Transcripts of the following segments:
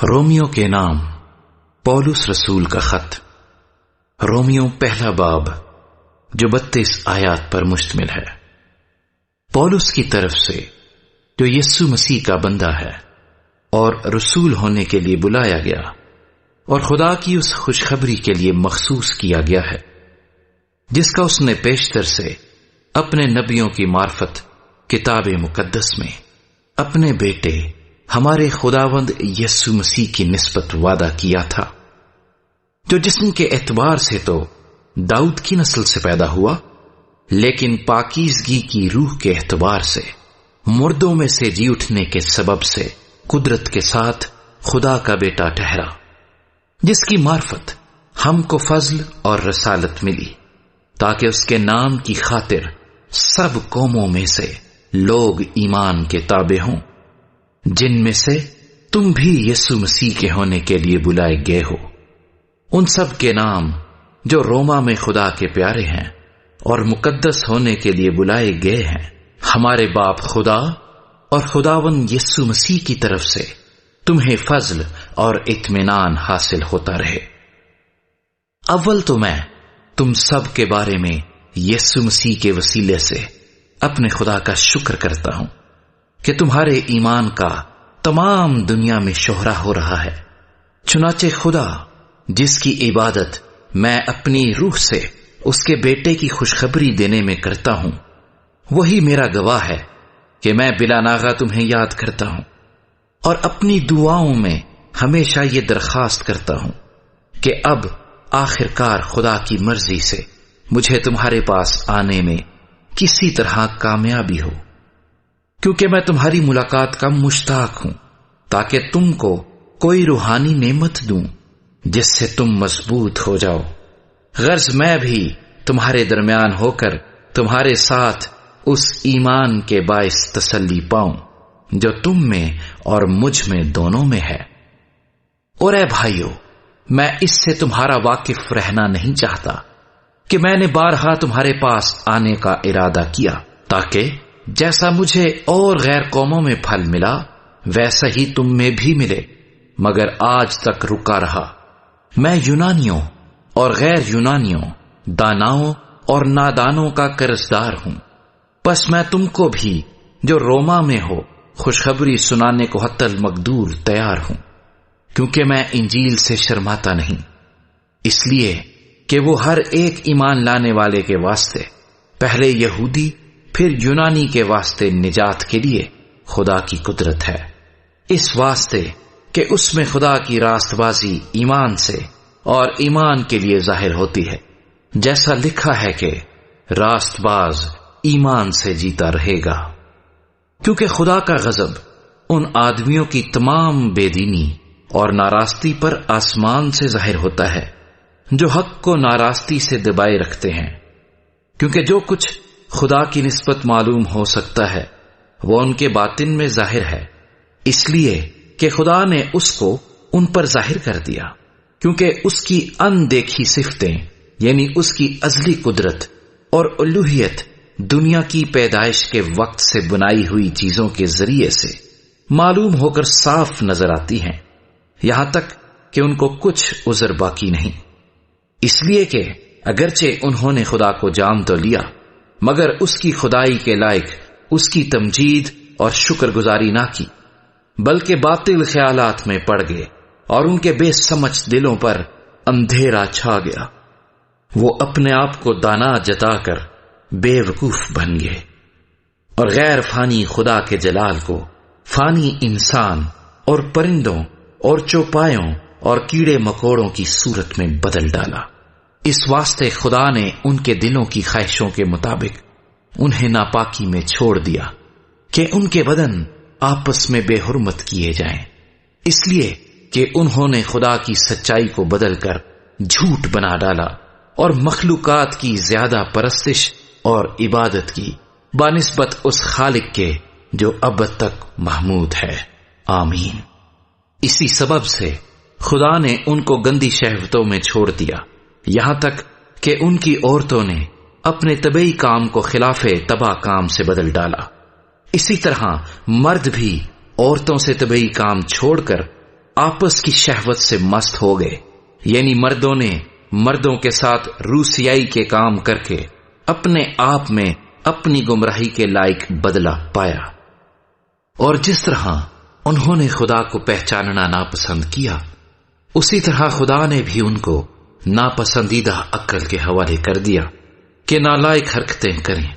Romeo کے نام police رسول کا خط، رومیو پہلا باب جو 32 آیات پر مشتمل ہے۔ پولس کی طرف سے جو یسوع مسیح کا بندہ ہے اور رسول ہونے کے لیے بلایا گیا اور خدا کی اس خوشخبری کے لیے مخصوص کیا گیا ہے جس کا اس نے پیشتر سے اپنے نبیوں کی معرفت کتاب مقدس میں اپنے بیٹے ہمارے خداوند یسوع مسیح کی نسبت وعدہ کیا تھا، جو جسم کے اعتبار سے تو داؤد کی نسل سے پیدا ہوا، لیکن پاکیزگی کی روح کے اعتبار سے مردوں میں سے جی اٹھنے کے سبب سے قدرت کے ساتھ خدا کا بیٹا ٹھہرا، جس کی معرفت ہم کو فضل اور رسالت ملی تاکہ اس کے نام کی خاطر سب قوموں میں سے لوگ ایمان کے تابع ہوں، جن میں سے تم بھی یسوع مسیح کے ہونے کے لیے بلائے گئے ہو۔ ان سب کے نام جو روما میں خدا کے پیارے ہیں اور مقدس ہونے کے لیے بلائے گئے ہیں، ہمارے باپ خدا اور خداوند یسوع مسیح کی طرف سے تمہیں فضل اور اطمینان حاصل ہوتا رہے۔ اول تو میں تم سب کے بارے میں یسوع مسیح کے وسیلے سے اپنے خدا کا شکر کرتا ہوں کہ تمہارے ایمان کا تمام دنیا میں شہرا ہو رہا ہے۔ چنانچہ خدا جس کی عبادت میں اپنی روح سے اس کے بیٹے کی خوشخبری دینے میں کرتا ہوں، وہی میرا گواہ ہے کہ میں بلا ناغہ تمہیں یاد کرتا ہوں اور اپنی دعاؤں میں ہمیشہ یہ درخواست کرتا ہوں کہ اب آخر کار خدا کی مرضی سے مجھے تمہارے پاس آنے میں کسی طرح کامیابی ہو، کیونکہ میں تمہاری ملاقات کا مشتاق ہوں تاکہ تم کو کوئی روحانی نعمت دوں جس سے تم مضبوط ہو جاؤ، غرض میں بھی تمہارے درمیان ہو کر تمہارے ساتھ اس ایمان کے باعث تسلی پاؤں جو تم میں اور مجھ میں دونوں میں ہے۔ اور اے بھائیو، میں اس سے تمہارا واقف رہنا نہیں چاہتا کہ میں نے بارہا تمہارے پاس آنے کا ارادہ کیا تاکہ جیسا مجھے اور غیر قوموں میں پھل ملا ویسا ہی تم میں بھی ملے، مگر آج تک رکا رہا۔ میں یونانیوں اور غیر یونانیوں، داناؤں اور نادانوں کا قرضدار ہوں، بس میں تم کو بھی جو روما میں ہو خوشخبری سنانے کو حتی المقدور تیار ہوں، کیونکہ میں انجیل سے شرماتا نہیں، اس لیے کہ وہ ہر ایک ایمان لانے والے کے واسطے پہلے یہودی پھر یونانی کے واسطے نجات کے لیے خدا کی قدرت ہے، اس واسطے کہ اس میں خدا کی راست بازی ایمان سے اور ایمان کے لیے ظاہر ہوتی ہے، جیسا لکھا ہے کہ راست باز ایمان سے جیتا رہے گا۔ کیونکہ خدا کا غضب ان آدمیوں کی تمام بے دینی اور ناراستی پر آسمان سے ظاہر ہوتا ہے جو حق کو ناراستی سے دبائے رکھتے ہیں، کیونکہ جو کچھ خدا کی نسبت معلوم ہو سکتا ہے وہ ان کے باطن میں ظاہر ہے، اس لیے کہ خدا نے اس کو ان پر ظاہر کر دیا، کیونکہ اس کی اندیکھی صفتیں یعنی اس کی ازلی قدرت اور الوہیت دنیا کی پیدائش کے وقت سے بنائی ہوئی چیزوں کے ذریعے سے معلوم ہو کر صاف نظر آتی ہیں، یہاں تک کہ ان کو کچھ عذر باقی نہیں، اس لیے کہ اگرچہ انہوں نے خدا کو جان تو لیا مگر اس کی خدائی کے لائق اس کی تمجید اور شکر گزاری نہ کی، بلکہ باطل خیالات میں پڑ گئے اور ان کے بے سمجھ دلوں پر اندھیرا چھا گیا، وہ اپنے آپ کو دانا جتا کر بے وقوف بن گئے اور غیر فانی خدا کے جلال کو فانی انسان اور پرندوں اور چوپایوں اور کیڑے مکوڑوں کی صورت میں بدل ڈالا۔ اس واسطے خدا نے ان کے دلوں کی خواہشوں کے مطابق انہیں ناپاکی میں چھوڑ دیا کہ ان کے بدن آپس میں بے حرمت کیے جائیں، اس لیے کہ انہوں نے خدا کی سچائی کو بدل کر جھوٹ بنا ڈالا اور مخلوقات کی زیادہ پرستش اور عبادت کی بنسبت اس خالق کے جو اب تک محمود ہے، آمین۔ اسی سبب سے خدا نے ان کو گندی شہوتوں میں چھوڑ دیا، یہاں تک کہ ان کی عورتوں نے اپنے طبعی کام کو خلاف تباہ کام سے بدل ڈالا، اسی طرح مرد بھی عورتوں سے طبعی کام چھوڑ کر آپس کی شہوت سے مست ہو گئے، یعنی مردوں نے مردوں کے ساتھ روسیائی کے کام کر کے اپنے آپ میں اپنی گمراہی کے لائق بدلہ پایا۔ اور جس طرح انہوں نے خدا کو پہچاننا ناپسند کیا، اسی طرح خدا نے بھی ان کو ناپسندیدہ عقل کے حوالے کر دیا کہ نالائق حرکتیں کریں۔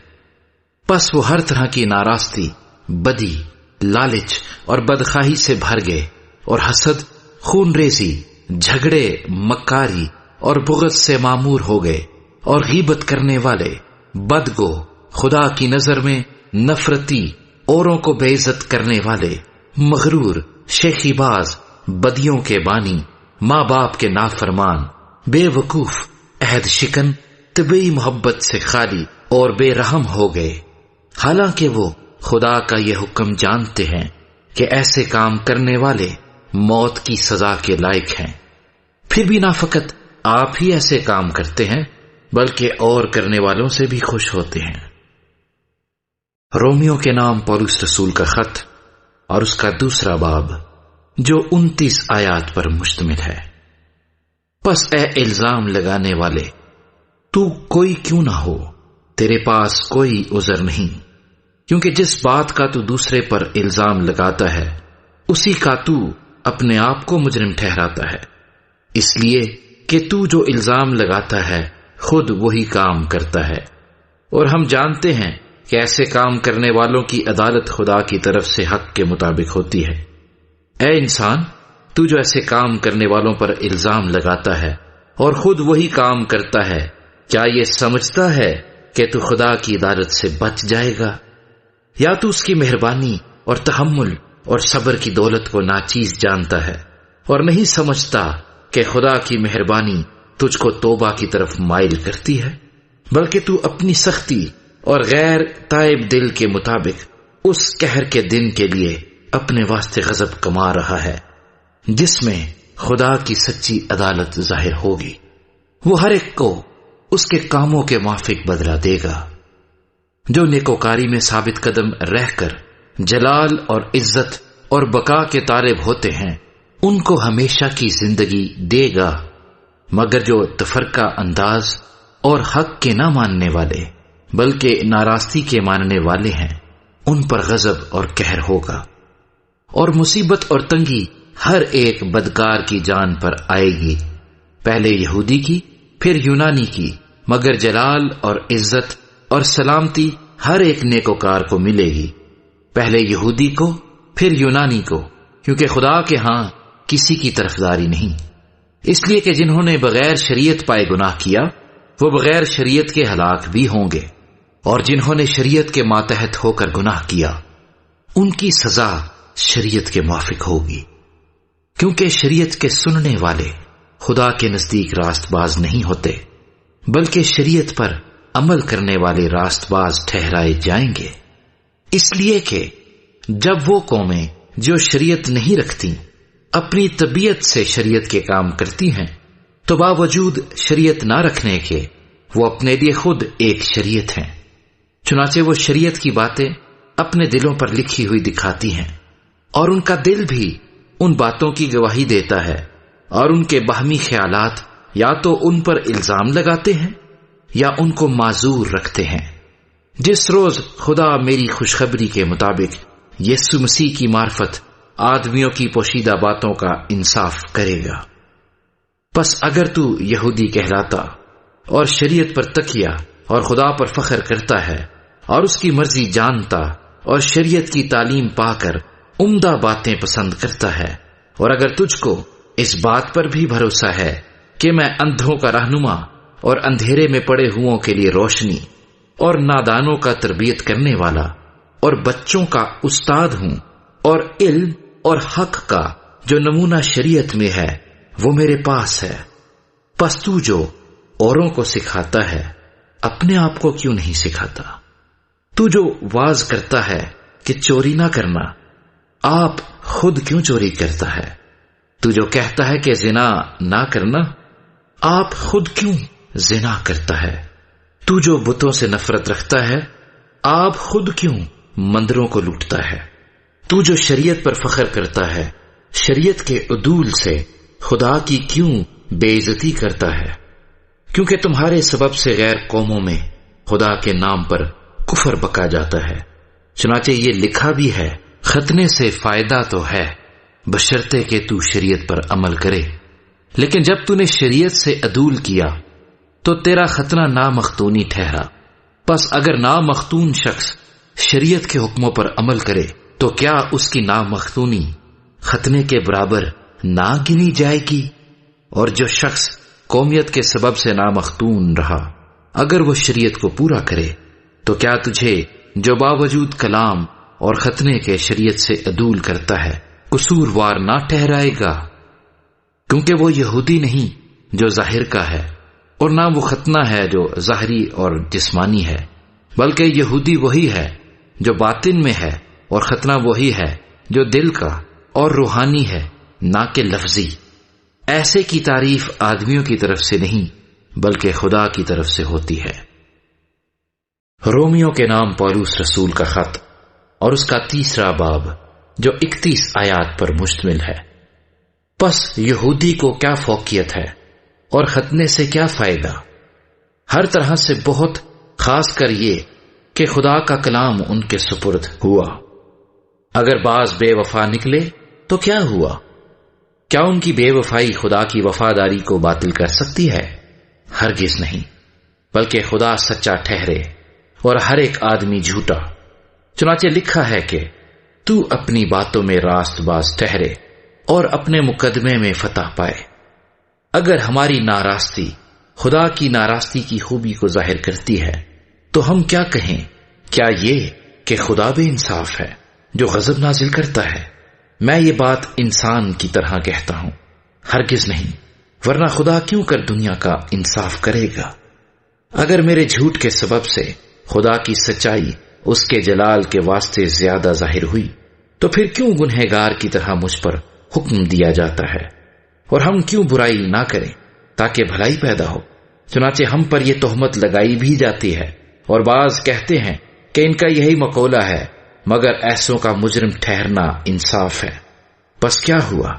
پس وہ ہر طرح کی ناراستی، بدی، لالچ اور بدخواہی سے بھر گئے، اور حسد، خون ریزی، جھگڑے، مکاری اور بغض سے معمور ہو گئے، اور غیبت کرنے والے، بدگو، خدا کی نظر میں نفرتی، اوروں کو بے عزت کرنے والے، مغرور، شیخی باز، بدیوں کے بانی، ماں باپ کے نافرمان، بے وقوف، عہد شکن، طبعی محبت سے خالی اور بے رحم ہو گئے، حالانکہ وہ خدا کا یہ حکم جانتے ہیں کہ ایسے کام کرنے والے موت کی سزا کے لائق ہیں۔ پھر بھی نہ فقط آپ ہی ایسے کام کرتے ہیں بلکہ اور کرنے والوں سے بھی خوش ہوتے ہیں۔ رومیو کے نام پولس رسول کا خط اور اس کا دوسرا باب، جو 29 آیات پر مشتمل ہے۔ پس اے الزام لگانے والے، تو کوئی کیوں نہ ہو، تیرے پاس کوئی عذر نہیں، کیونکہ جس بات کا تو دوسرے پر الزام لگاتا ہے اسی کا تو اپنے آپ کو مجرم ٹھہراتا ہے، اس لیے کہ تو جو الزام لگاتا ہے خود وہی کام کرتا ہے، اور ہم جانتے ہیں کہ ایسے کام کرنے والوں کی عدالت خدا کی طرف سے حق کے مطابق ہوتی ہے۔ اے انسان، تو جو ایسے کام کرنے والوں پر الزام لگاتا ہے اور خود وہی کام کرتا ہے، کیا یہ سمجھتا ہے کہ تو خدا کی عدالت سے بچ جائے گا؟ یا تو اس کی مہربانی اور تحمل اور صبر کی دولت کو ناچیز جانتا ہے اور نہیں سمجھتا کہ خدا کی مہربانی تجھ کو توبہ کی طرف مائل کرتی ہے، بلکہ تو اپنی سختی اور غیر تائب دل کے مطابق اس قہر کے دن کے لیے اپنے واسطے غضب کما رہا ہے جس میں خدا کی سچی عدالت ظاہر ہوگی۔ وہ ہر ایک کو اس کے کاموں کے موافق بدلہ دے گا۔ جو نیکوکاری میں ثابت قدم رہ کر جلال اور عزت اور بقا کے طالب ہوتے ہیں، ان کو ہمیشہ کی زندگی دے گا، مگر جو تفرقہ انداز اور حق کے نہ ماننے والے بلکہ ناراستی کے ماننے والے ہیں، ان پر غضب اور قہر ہوگا، اور مصیبت اور تنگی ہر ایک بدکار کی جان پر آئے گی، پہلے یہودی کی پھر یونانی کی، مگر جلال اور عزت اور سلامتی ہر ایک نیکوکار کو ملے گی، پہلے یہودی کو پھر یونانی کو، کیونکہ خدا کے ہاں کسی کی طرفداری نہیں، اس لیے کہ جنہوں نے بغیر شریعت پائے گناہ کیا وہ بغیر شریعت کے ہلاک بھی ہوں گے، اور جنہوں نے شریعت کے ماتحت ہو کر گناہ کیا ان کی سزا شریعت کے موافق ہوگی، کیونکہ شریعت کے سننے والے خدا کے نزدیک راست باز نہیں ہوتے، بلکہ شریعت پر عمل کرنے والے راست باز ٹھہرائے جائیں گے۔ اس لیے کہ جب وہ قومیں جو شریعت نہیں رکھتی اپنی طبیعت سے شریعت کے کام کرتی ہیں، تو باوجود شریعت نہ رکھنے کے وہ اپنے لیے خود ایک شریعت ہیں، چنانچہ وہ شریعت کی باتیں اپنے دلوں پر لکھی ہوئی دکھاتی ہیں، اور ان کا دل بھی ان باتوں کی گواہی دیتا ہے، اور ان کے باہمی خیالات یا تو ان پر الزام لگاتے ہیں یا ان کو معذور رکھتے ہیں۔ جس روز خدا میری خوشخبری کے مطابق یسوع مسیح کی معرفت آدمیوں کی پوشیدہ باتوں کا انصاف کرے گا۔ پس اگر تو یہودی کہلاتا اور شریعت پر تکیہ اور خدا پر فخر کرتا ہے اور اس کی مرضی جانتا اور شریعت کی تعلیم پا کر عمدہ باتیں پسند کرتا ہے، اور اگر تجھ کو اس بات پر بھی بھروسہ ہے کہ میں اندھوں کا رہنما اور اندھیرے میں پڑے ہوں کے لیے روشنی اور نادانوں کا تربیت کرنے والا اور بچوں کا استاد ہوں، اور علم اور حق کا جو نمونہ شریعت میں ہے وہ میرے پاس ہے، پس تو جو اوروں کو سکھاتا ہے اپنے آپ کو کیوں نہیں سکھاتا؟ تو جو واز کرتا ہے کہ چوری نہ کرنا، آپ خود کیوں چوری کرتا ہے؟ تو جو کہتا ہے کہ زنا نہ کرنا، آپ خود کیوں زنا کرتا ہے؟ تو جو بتوں سے نفرت رکھتا ہے، آپ خود کیوں مندروں کو لوٹتا ہے؟ تو جو شریعت پر فخر کرتا ہے، شریعت کے عدول سے خدا کی کیوں بے عزتی کرتا ہے؟ کیونکہ تمہارے سبب سے غیر قوموں میں خدا کے نام پر کفر بکا جاتا ہے۔ چنانچہ یہ لکھا بھی ہے، ختنے سے فائدہ تو ہے بشرطے کہ تو شریعت پر عمل کرے، لیکن جب تو نے شریعت سے عدول کیا تو تیرا ختنہ نامختونی ٹھہرا۔ پس اگر نامختون شخص شریعت کے حکموں پر عمل کرے تو کیا اس کی نامختونی ختنے کے برابر نہ گنی جائے گی؟ اور جو شخص قومیت کے سبب سے نامختون رہا، اگر وہ شریعت کو پورا کرے تو کیا تجھے جو باوجود کلام اور ختنے کے شریعت سے عدول کرتا ہے قصوروار نہ ٹھہرائے گا؟ کیونکہ وہ یہودی نہیں جو ظاہر کا ہے، اور نہ وہ ختنہ ہے جو ظاہری اور جسمانی ہے، بلکہ یہودی وہی ہے جو باطن میں ہے، اور ختنہ وہی ہے جو دل کا اور روحانی ہے، نہ کہ لفظی۔ ایسے کی تعریف آدمیوں کی طرف سے نہیں بلکہ خدا کی طرف سے ہوتی ہے۔ رومیوں کے نام پولس رسول کا خط اور اس کا 3 باب جو 31 آیات پر مشتمل ہے۔ پس یہودی کو کیا فوقیت ہے اور ختنے سے کیا فائدہ؟ ہر طرح سے بہت، خاص کر یہ کہ خدا کا کلام ان کے سپرد ہوا۔ اگر بعض بے وفا نکلے تو کیا ہوا؟ کیا ان کی بے وفائی خدا کی وفاداری کو باطل کر سکتی ہے؟ ہرگز نہیں، بلکہ خدا سچا ٹھہرے اور ہر ایک آدمی جھوٹا۔ چنانچہ لکھا ہے کہ تو اپنی باتوں میں راست باز ٹھہرے اور اپنے مقدمے میں فتح پائے۔ اگر ہماری ناراستی خدا کی ناراستی کی خوبی کو ظاہر کرتی ہے تو ہم کیا کہیں؟ کیا یہ کہ خدا بے انصاف ہے جو غضب نازل کرتا ہے؟ میں یہ بات انسان کی طرح کہتا ہوں، ہرگز نہیں، ورنہ خدا کیوں کر دنیا کا انصاف کرے گا؟ اگر میرے جھوٹ کے سبب سے خدا کی سچائی اس کے جلال کے واسطے زیادہ ظاہر ہوئی تو پھر کیوں گنہگار کی طرح مجھ پر حکم دیا جاتا ہے؟ اور ہم کیوں برائی نہ کریں تاکہ بھلائی پیدا ہو؟ چنانچہ ہم پر یہ تہمت لگائی بھی جاتی ہے، اور بعض کہتے ہیں کہ ان کا یہی مقولہ ہے، مگر ایسوں کا مجرم ٹھہرنا انصاف ہے۔ پس کیا ہوا؟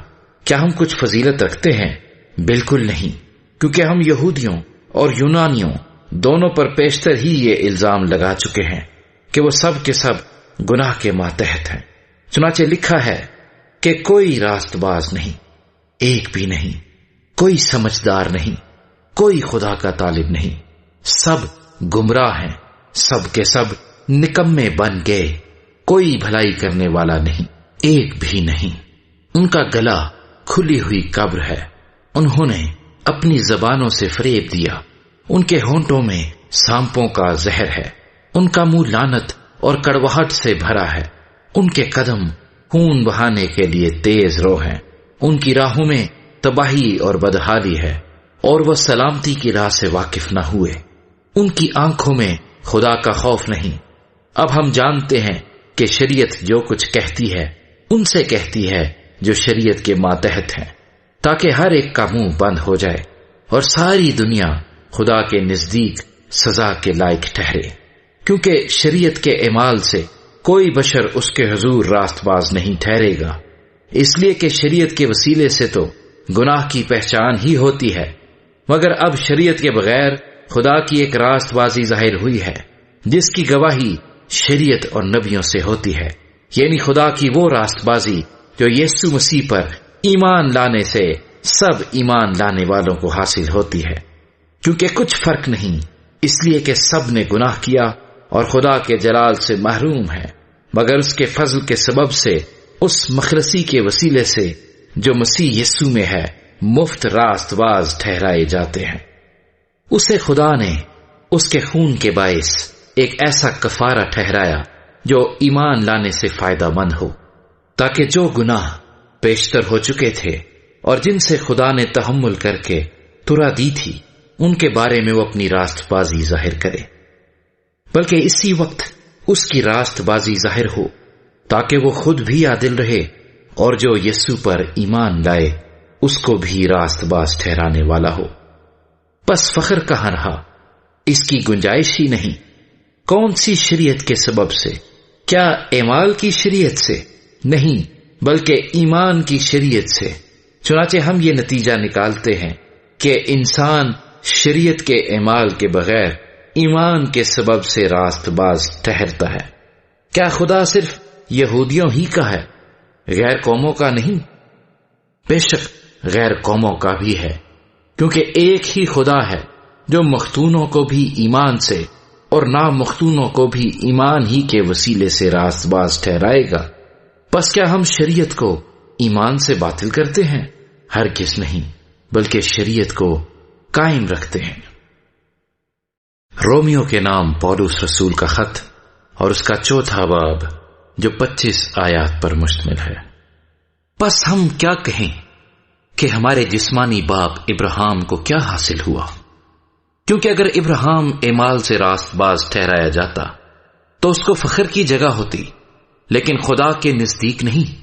کیا ہم کچھ فضیلت رکھتے ہیں؟ بالکل نہیں، کیونکہ ہم یہودیوں اور یونانیوں دونوں پر پیشتر ہی یہ الزام لگا چکے ہیں کہ وہ سب کے سب گناہ کے ماتحت ہیں۔ چنانچہ لکھا ہے کہ کوئی راست باز نہیں، ایک بھی نہیں، کوئی سمجھدار نہیں، کوئی خدا کا طالب نہیں، سب گمراہ ہیں، سب کے سب نکمے بن گئے، کوئی بھلائی کرنے والا نہیں، ایک بھی نہیں۔ ان کا گلا کھلی ہوئی قبر ہے، انہوں نے اپنی زبانوں سے فریب دیا، ان کے ہونٹوں میں سانپوں کا زہر ہے، ان کا منہ لعنت اور کڑواہٹ سے بھرا ہے، ان کے قدم خون بہانے کے لیے تیز رو ہیں، ان کی راہوں میں تباہی اور بدحالی ہے، اور وہ سلامتی کی راہ سے واقف نہ ہوئے، ان کی آنکھوں میں خدا کا خوف نہیں۔ اب ہم جانتے ہیں کہ شریعت جو کچھ کہتی ہے ان سے کہتی ہے جو شریعت کے ماتحت ہیں، تاکہ ہر ایک کا منہ بند ہو جائے اور ساری دنیا خدا کے نزدیک سزا کے لائق ٹھہرے، کیونکہ شریعت کے اعمال سے کوئی بشر اس کے حضور راست باز نہیں ٹھہرے گا، اس لیے کہ شریعت کے وسیلے سے تو گناہ کی پہچان ہی ہوتی ہے، مگر اب شریعت کے بغیر خدا کی ایک راست بازی ظاہر ہوئی ہے جس کی گواہی شریعت اور نبیوں سے ہوتی ہے، یعنی خدا کی وہ راست بازی جو یسوع مسیح پر ایمان لانے سے سب ایمان لانے والوں کو حاصل ہوتی ہے، کیونکہ کچھ فرق نہیں، اس لیے کہ سب نے گناہ کیا اور خدا کے جلال سے محروم ہے، مگر اس کے فضل کے سبب سے اس مخلصی کے وسیلے سے جو مسیح یسوع میں ہے مفت راست باز ٹھہرائے جاتے ہیں۔ اسے خدا نے اس کے خون کے باعث ایک ایسا کفارہ ٹھہرایا جو ایمان لانے سے فائدہ مند ہو، تاکہ جو گناہ بیشتر ہو چکے تھے اور جن سے خدا نے تحمل کر کے ترا دی تھی ان کے بارے میں وہ اپنی راست بازی ظاہر کرے، بلکہ اسی وقت اس کی راست بازی ظاہر ہو تاکہ وہ خود بھی عادل رہے اور جو یسوع پر ایمان لائے اس کو بھی راست باز ٹھہرانے والا ہو۔ پس فخر کہاں رہا؟ اس کی گنجائش ہی نہیں۔ کون سی شریعت کے سبب سے؟ کیا اعمال کی شریعت سے؟ نہیں، بلکہ ایمان کی شریعت سے۔ چنانچہ ہم یہ نتیجہ نکالتے ہیں کہ انسان شریعت کے اعمال کے بغیر ایمان کے سبب سے راست باز ٹھہرتا ہے۔ کیا خدا صرف یہودیوں ہی کا ہے، غیر قوموں کا نہیں؟ بے شک غیر قوموں کا بھی ہے، کیونکہ ایک ہی خدا ہے جو مختونوں کو بھی ایمان سے اور نامختونوں کو بھی ایمان ہی کے وسیلے سے راست باز ٹھہرائے گا۔ پس کیا ہم شریعت کو ایمان سے باطل کرتے ہیں؟ ہرگز نہیں، بلکہ شریعت کو قائم رکھتے ہیں۔ رومیو کے نام پولس رسول کا خط اور اس کا چوتھا باب جو 25 آیات پر مشتمل ہے۔ پس ہم کیا کہیں کہ ہمارے جسمانی باپ ابراہیم کو کیا حاصل ہوا؟ کیونکہ اگر ابراہیم اعمال سے راست باز ٹھہرایا جاتا تو اس کو فخر کی جگہ ہوتی، لیکن خدا کے نزدیک نہیں۔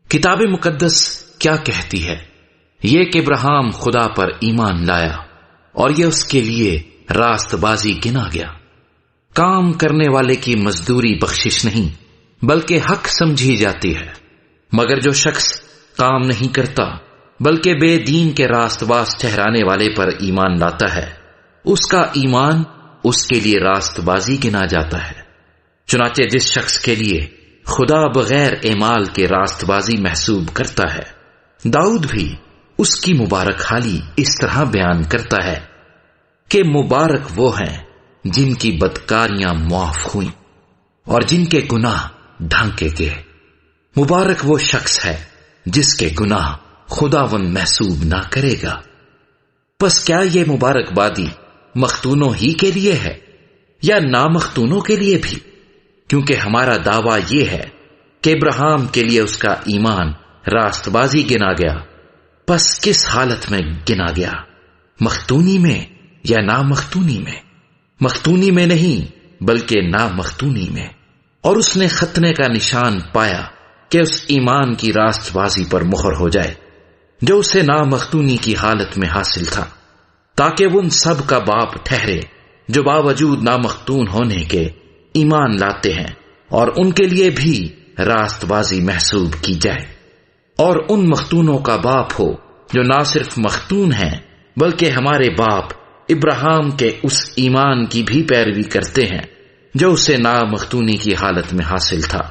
کتاب مقدس کیا کہتی ہے؟ یہ کہ ابراہیم خدا پر ایمان لایا اور یہ اس کے لیے راست بازی گنا گیا۔ کام کرنے والے کی مزدوری بخشش نہیں بلکہ حق سمجھی جاتی ہے، مگر جو شخص کام نہیں کرتا بلکہ بے دین کے راست باز ٹھہرانے والے پر ایمان لاتا ہے، اس کا ایمان اس کے لیے راست بازی گنا جاتا ہے۔ چنانچہ جس شخص کے لیے خدا بغیر اعمال کے راست بازی محسوب کرتا ہے، داؤد بھی اس کی مبارک حالی اس طرح بیان کرتا ہے کہ مبارک وہ ہیں جن کی بدکاریاں معاف ہوئیں اور جن کے گناہ ڈھانکے گئے۔ مبارک وہ شخص ہے جس کے گناہ خداوند محسوب نہ کرے گا۔ پس کیا یہ مبارک بادی مختونوں ہی کے لیے ہے یا نامختونوں کے لیے بھی؟ کیونکہ ہمارا دعویٰ یہ ہے کہ ابراہیم کے لیے اس کا ایمان راست بازی گنا گیا۔ پس کس حالت میں گنا گیا؟ مختونی میں یا نامختونی میں؟ مختونی میں نہیں بلکہ نامختونی میں۔ اور اس نے ختنے کا نشان پایا کہ اس ایمان کی راست بازی پر مہر ہو جائے جو اسے نامختونی کی حالت میں حاصل تھا، تاکہ وہ ان سب کا باپ ٹھہرے جو باوجود نامختون ہونے کے ایمان لاتے ہیں، اور ان کے لیے بھی راست بازی محسوب کی جائے۔ اور ان مختونوں کا باپ ہو جو نہ صرف مختون ہیں بلکہ ہمارے باپ ابراہیم کے اس ایمان کی بھی پیروی کرتے ہیں جو اسے نامختونی کی حالت میں حاصل تھا،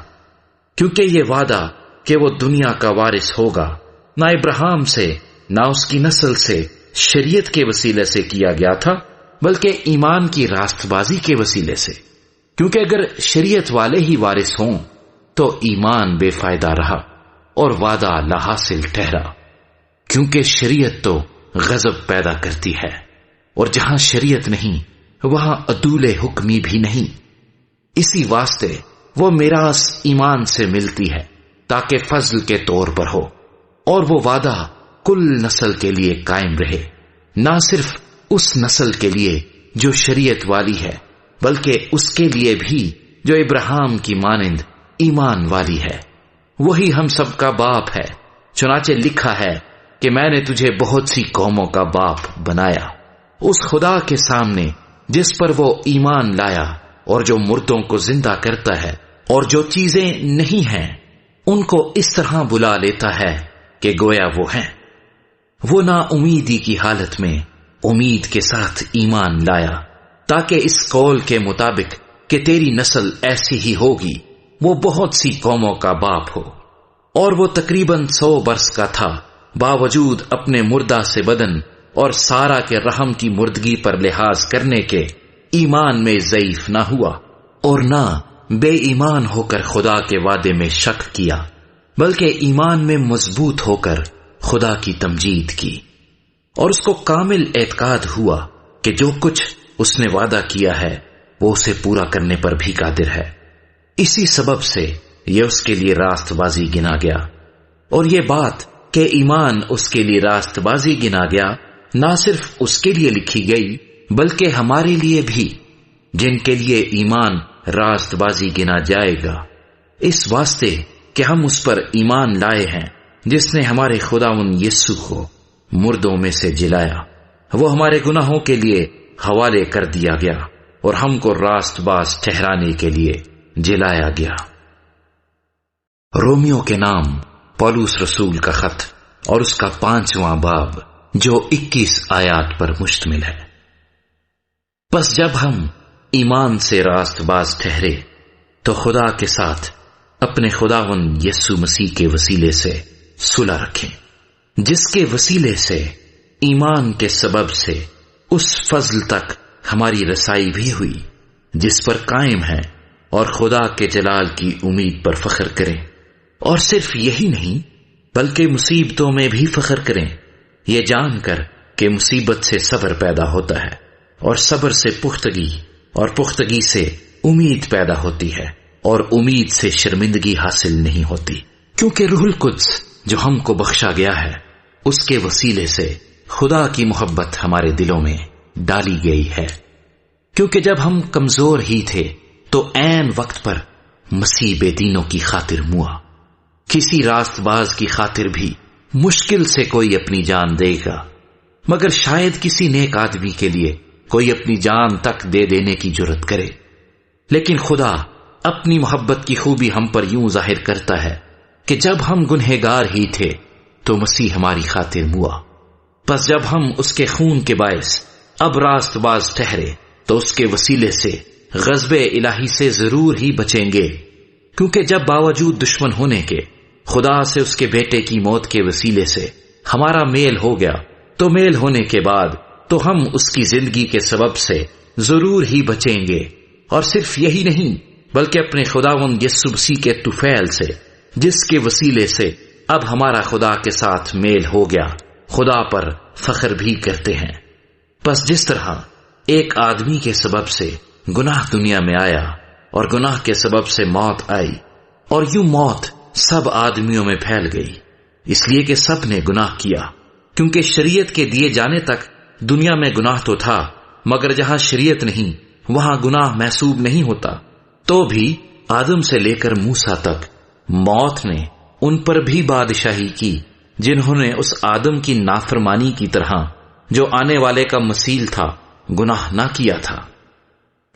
کیونکہ یہ وعدہ کہ وہ دنیا کا وارث ہوگا نہ ابراہیم سے نہ اس کی نسل سے شریعت کے وسیلے سے کیا گیا تھا بلکہ ایمان کی راست بازی کے وسیلے سے۔ کیونکہ اگر شریعت والے ہی وارث ہوں تو ایمان بے فائدہ رہا اور وعدہ لا حاصل ٹھہرا، کیونکہ شریعت تو غضب پیدا کرتی ہے، اور جہاں شریعت نہیں وہاں عدول حکمی بھی نہیں۔ اسی واسطے وہ میراث ایمان سے ملتی ہے تاکہ فضل کے طور پر ہو، اور وہ وعدہ کل نسل کے لیے قائم رہے، نہ صرف اس نسل کے لیے جو شریعت والی ہے بلکہ اس کے لیے بھی جو ابراہیم کی مانند ایمان والی ہے۔ وہی ہم سب کا باپ ہے، چنانچہ لکھا ہے کہ میں نے تجھے بہت سی قوموں کا باپ بنایا۔ اس خدا کے سامنے جس پر وہ ایمان لایا اور جو مردوں کو زندہ کرتا ہے اور جو چیزیں نہیں ہیں ان کو اس طرح بلا لیتا ہے کہ گویا وہ ہیں۔ وہ نا امیدی کی حالت میں امید کے ساتھ ایمان لایا، تاکہ اس قول کے مطابق کہ تیری نسل ایسی ہی ہوگی وہ بہت سی قوموں کا باپ ہو۔ اور وہ تقریباً 100 برس کا تھا، باوجود اپنے مردہ سے بدن اور سارا کے رحم کی مردگی پر لحاظ کرنے کے ایمان میں ضعیف نہ ہوا، اور نہ بے ایمان ہو کر خدا کے وعدے میں شک کیا، بلکہ ایمان میں مضبوط ہو کر خدا کی تمجید کی، اور اس کو کامل اعتقاد ہوا کہ جو کچھ اس نے وعدہ کیا ہے وہ اسے پورا کرنے پر بھی قادر ہے۔ اسی سبب سے یہ اس کے لیے راست بازی گنا گیا۔ اور یہ بات کہ ایمان اس کے لیے راست بازی گنا گیا نہ صرف اس کے لیے لکھی گئی بلکہ ہمارے لیے بھی، جن کے لیے ایمان راست بازی گنا جائے گا، اس واسطے کہ ہم اس پر ایمان لائے ہیں جس نے ہمارے خداوند یسوع کو مردوں میں سے جلایا۔ وہ ہمارے گناہوں کے لیے حوالے کر دیا گیا اور ہم کو راست باز ٹھہرانے کے لیے جلایا گیا۔ رومیو کے نام پولس رسول کا خط اور اس کا 5واں باب جو 21 آیات پر مشتمل ہے۔ پس جب ہم ایمان سے راست باز ٹھہرے تو خدا کے ساتھ اپنے خداوند یسوع مسیح کے وسیلے سے صلح رکھیں، جس کے وسیلے سے ایمان کے سبب سے اس فضل تک ہماری رسائی بھی ہوئی جس پر قائم ہے، اور خدا کے جلال کی امید پر فخر کریں۔ اور صرف یہی نہیں بلکہ مصیبتوں میں بھی فخر کریں، یہ جان کر کہ مصیبت سے صبر پیدا ہوتا ہے، اور صبر سے پختگی، اور پختگی سے امید پیدا ہوتی ہے، اور امید سے شرمندگی حاصل نہیں ہوتی، کیونکہ روح القدس جو ہم کو بخشا گیا ہے اس کے وسیلے سے خدا کی محبت ہمارے دلوں میں ڈالی گئی ہے۔ کیونکہ جب ہم کمزور ہی تھے تو عین وقت پر مسیح بے دینوں کی خاطر موا۔ کسی راست باز کی خاطر بھی مشکل سے کوئی اپنی جان دے گا، مگر شاید کسی نیک آدمی کے لیے کوئی اپنی جان تک دے دینے کی جرت کرے۔ لیکن خدا اپنی محبت کی خوبی ہم پر یوں ظاہر کرتا ہے کہ جب ہم گنہگار ہی تھے تو مسیح ہماری خاطر موا۔ پس جب ہم اس کے خون کے باعث اب راست باز ٹھہرے تو اس کے وسیلے سے غضب الہی سے ضرور ہی بچیں گے، کیونکہ جب باوجود دشمن ہونے کے خدا سے اس کے بیٹے کی موت کے وسیلے سے ہمارا میل ہو گیا، تو میل ہونے کے بعد تو ہم اس کی زندگی کے سبب سے ضرور ہی بچیں گے۔ اور صرف یہی نہیں بلکہ اپنے خداوند یسوع مسیح کے طفیل سے، جس کے وسیلے سے اب ہمارا خدا کے ساتھ میل ہو گیا، خدا پر فخر بھی کرتے ہیں۔ بس جس طرح ایک آدمی کے سبب سے گناہ دنیا میں آیا اور گناہ کے سبب سے موت آئی، اور یوں موت سب آدمیوں میں پھیل گئی، اس لیے کہ سب نے گناہ کیا، کیونکہ شریعت کے دیے جانے تک دنیا میں گناہ تو تھا، مگر جہاں شریعت نہیں وہاں گناہ محسوب نہیں ہوتا۔ تو بھی آدم سے لے کر موسیٰ تک موت نے ان پر بھی بادشاہی کی جنہوں نے اس آدم کی نافرمانی کی طرح جو آنے والے کا مثیل تھا گناہ نہ کیا تھا۔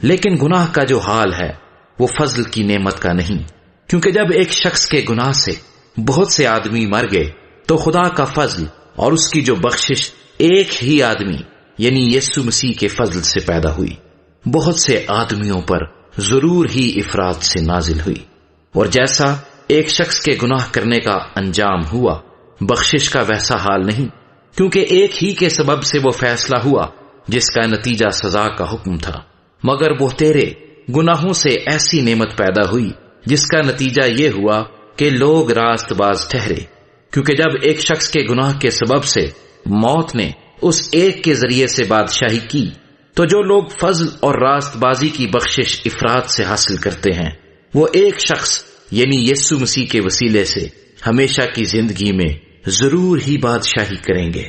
لیکن گناہ کا جو حال ہے وہ فضل کی نعمت کا نہیں، کیونکہ جب ایک شخص کے گناہ سے بہت سے آدمی مر گئے تو خدا کا فضل اور اس کی جو بخشش ایک ہی آدمی یعنی یسوع مسیح کے فضل سے پیدا ہوئی، بہت سے آدمیوں پر ضرور ہی افراد سے نازل ہوئی۔ اور جیسا ایک شخص کے گناہ کرنے کا انجام ہوا، بخشش کا ویسا حال نہیں، کیونکہ ایک ہی کے سبب سے وہ فیصلہ ہوا جس کا نتیجہ سزا کا حکم تھا، مگر وہ تیرے گناہوں سے ایسی نعمت پیدا ہوئی جس کا نتیجہ یہ ہوا کہ لوگ راست باز ٹھہرے، کیونکہ جب ایک شخص کے گناہ کے سبب سے موت نے اس ایک کے ذریعے سے بادشاہی کی، تو جو لوگ فضل اور راست بازی کی بخشش افراد سے حاصل کرتے ہیں وہ ایک شخص یعنی یسوع مسیح کے وسیلے سے ہمیشہ کی زندگی میں ضرور ہی بادشاہی کریں گے۔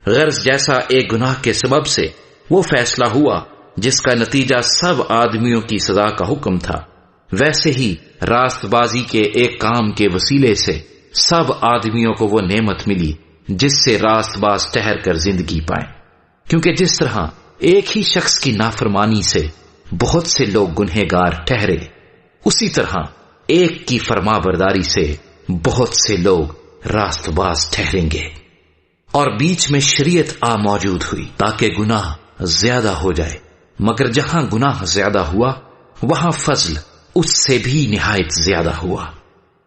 غرض جیسا ایک گناہ کے سبب سے وہ فیصلہ ہوا جس کا نتیجہ سب آدمیوں کی سزا کا حکم تھا، ویسے ہی راست بازی کے ایک کام کے وسیلے سے سب آدمیوں کو وہ نعمت ملی جس سے راست باز ٹھہر کر زندگی پائیں۔ کیونکہ جس طرح ایک ہی شخص کی نافرمانی سے بہت سے لوگ گنہگار ٹھہرے، اسی طرح ایک کی فرما برداری سے بہت سے لوگ راست باز ٹھہریں گے۔ اور بیچ میں شریعت موجود ہوئی تاکہ گناہ زیادہ ہو جائے، مگر جہاں گناہ زیادہ ہوا وہاں فضل اس سے بھی نہایت زیادہ ہوا،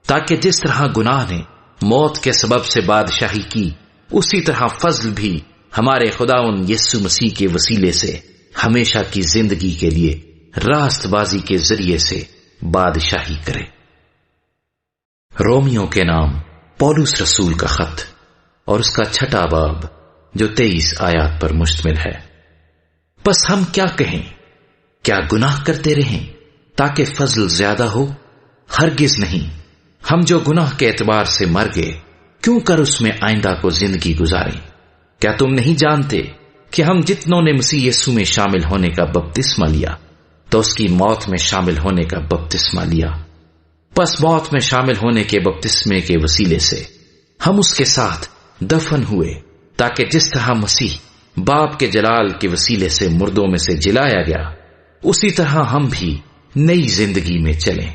تاکہ جس طرح گناہ نے موت کے سبب سے بادشاہی کی، اسی طرح فضل بھی ہمارے خداوند یسوع مسیح کے وسیلے سے ہمیشہ کی زندگی کے لیے راست بازی کے ذریعے سے بادشاہی کرے۔ رومیوں کے نام پولس رسول کا خط اور اس کا 6واں باب جو 23 آیات پر مشتمل ہے۔ بس ہم کیا کہیں؟ کیا گناہ کرتے رہیں تاکہ فضل زیادہ ہو؟ ہرگز نہیں۔ ہم جو گناہ کے اعتبار سے مر گئے، کیوں کر اس میں آئندہ کو زندگی گزاریں؟ کیا تم نہیں جانتے کہ ہم جتنوں نے مسیح یسوع میں شامل ہونے کا بپتسمہ لیا تو اس کی موت میں شامل ہونے کا بپتسمہ لیا؟ پس موت میں شامل ہونے کے بپتسمے کے وسیلے سے ہم اس کے ساتھ دفن ہوئے، تاکہ جس طرح مسیح باپ کے جلال کے وسیلے سے مردوں میں سے جلایا گیا، اسی طرح ہم بھی نئی زندگی میں چلیں۔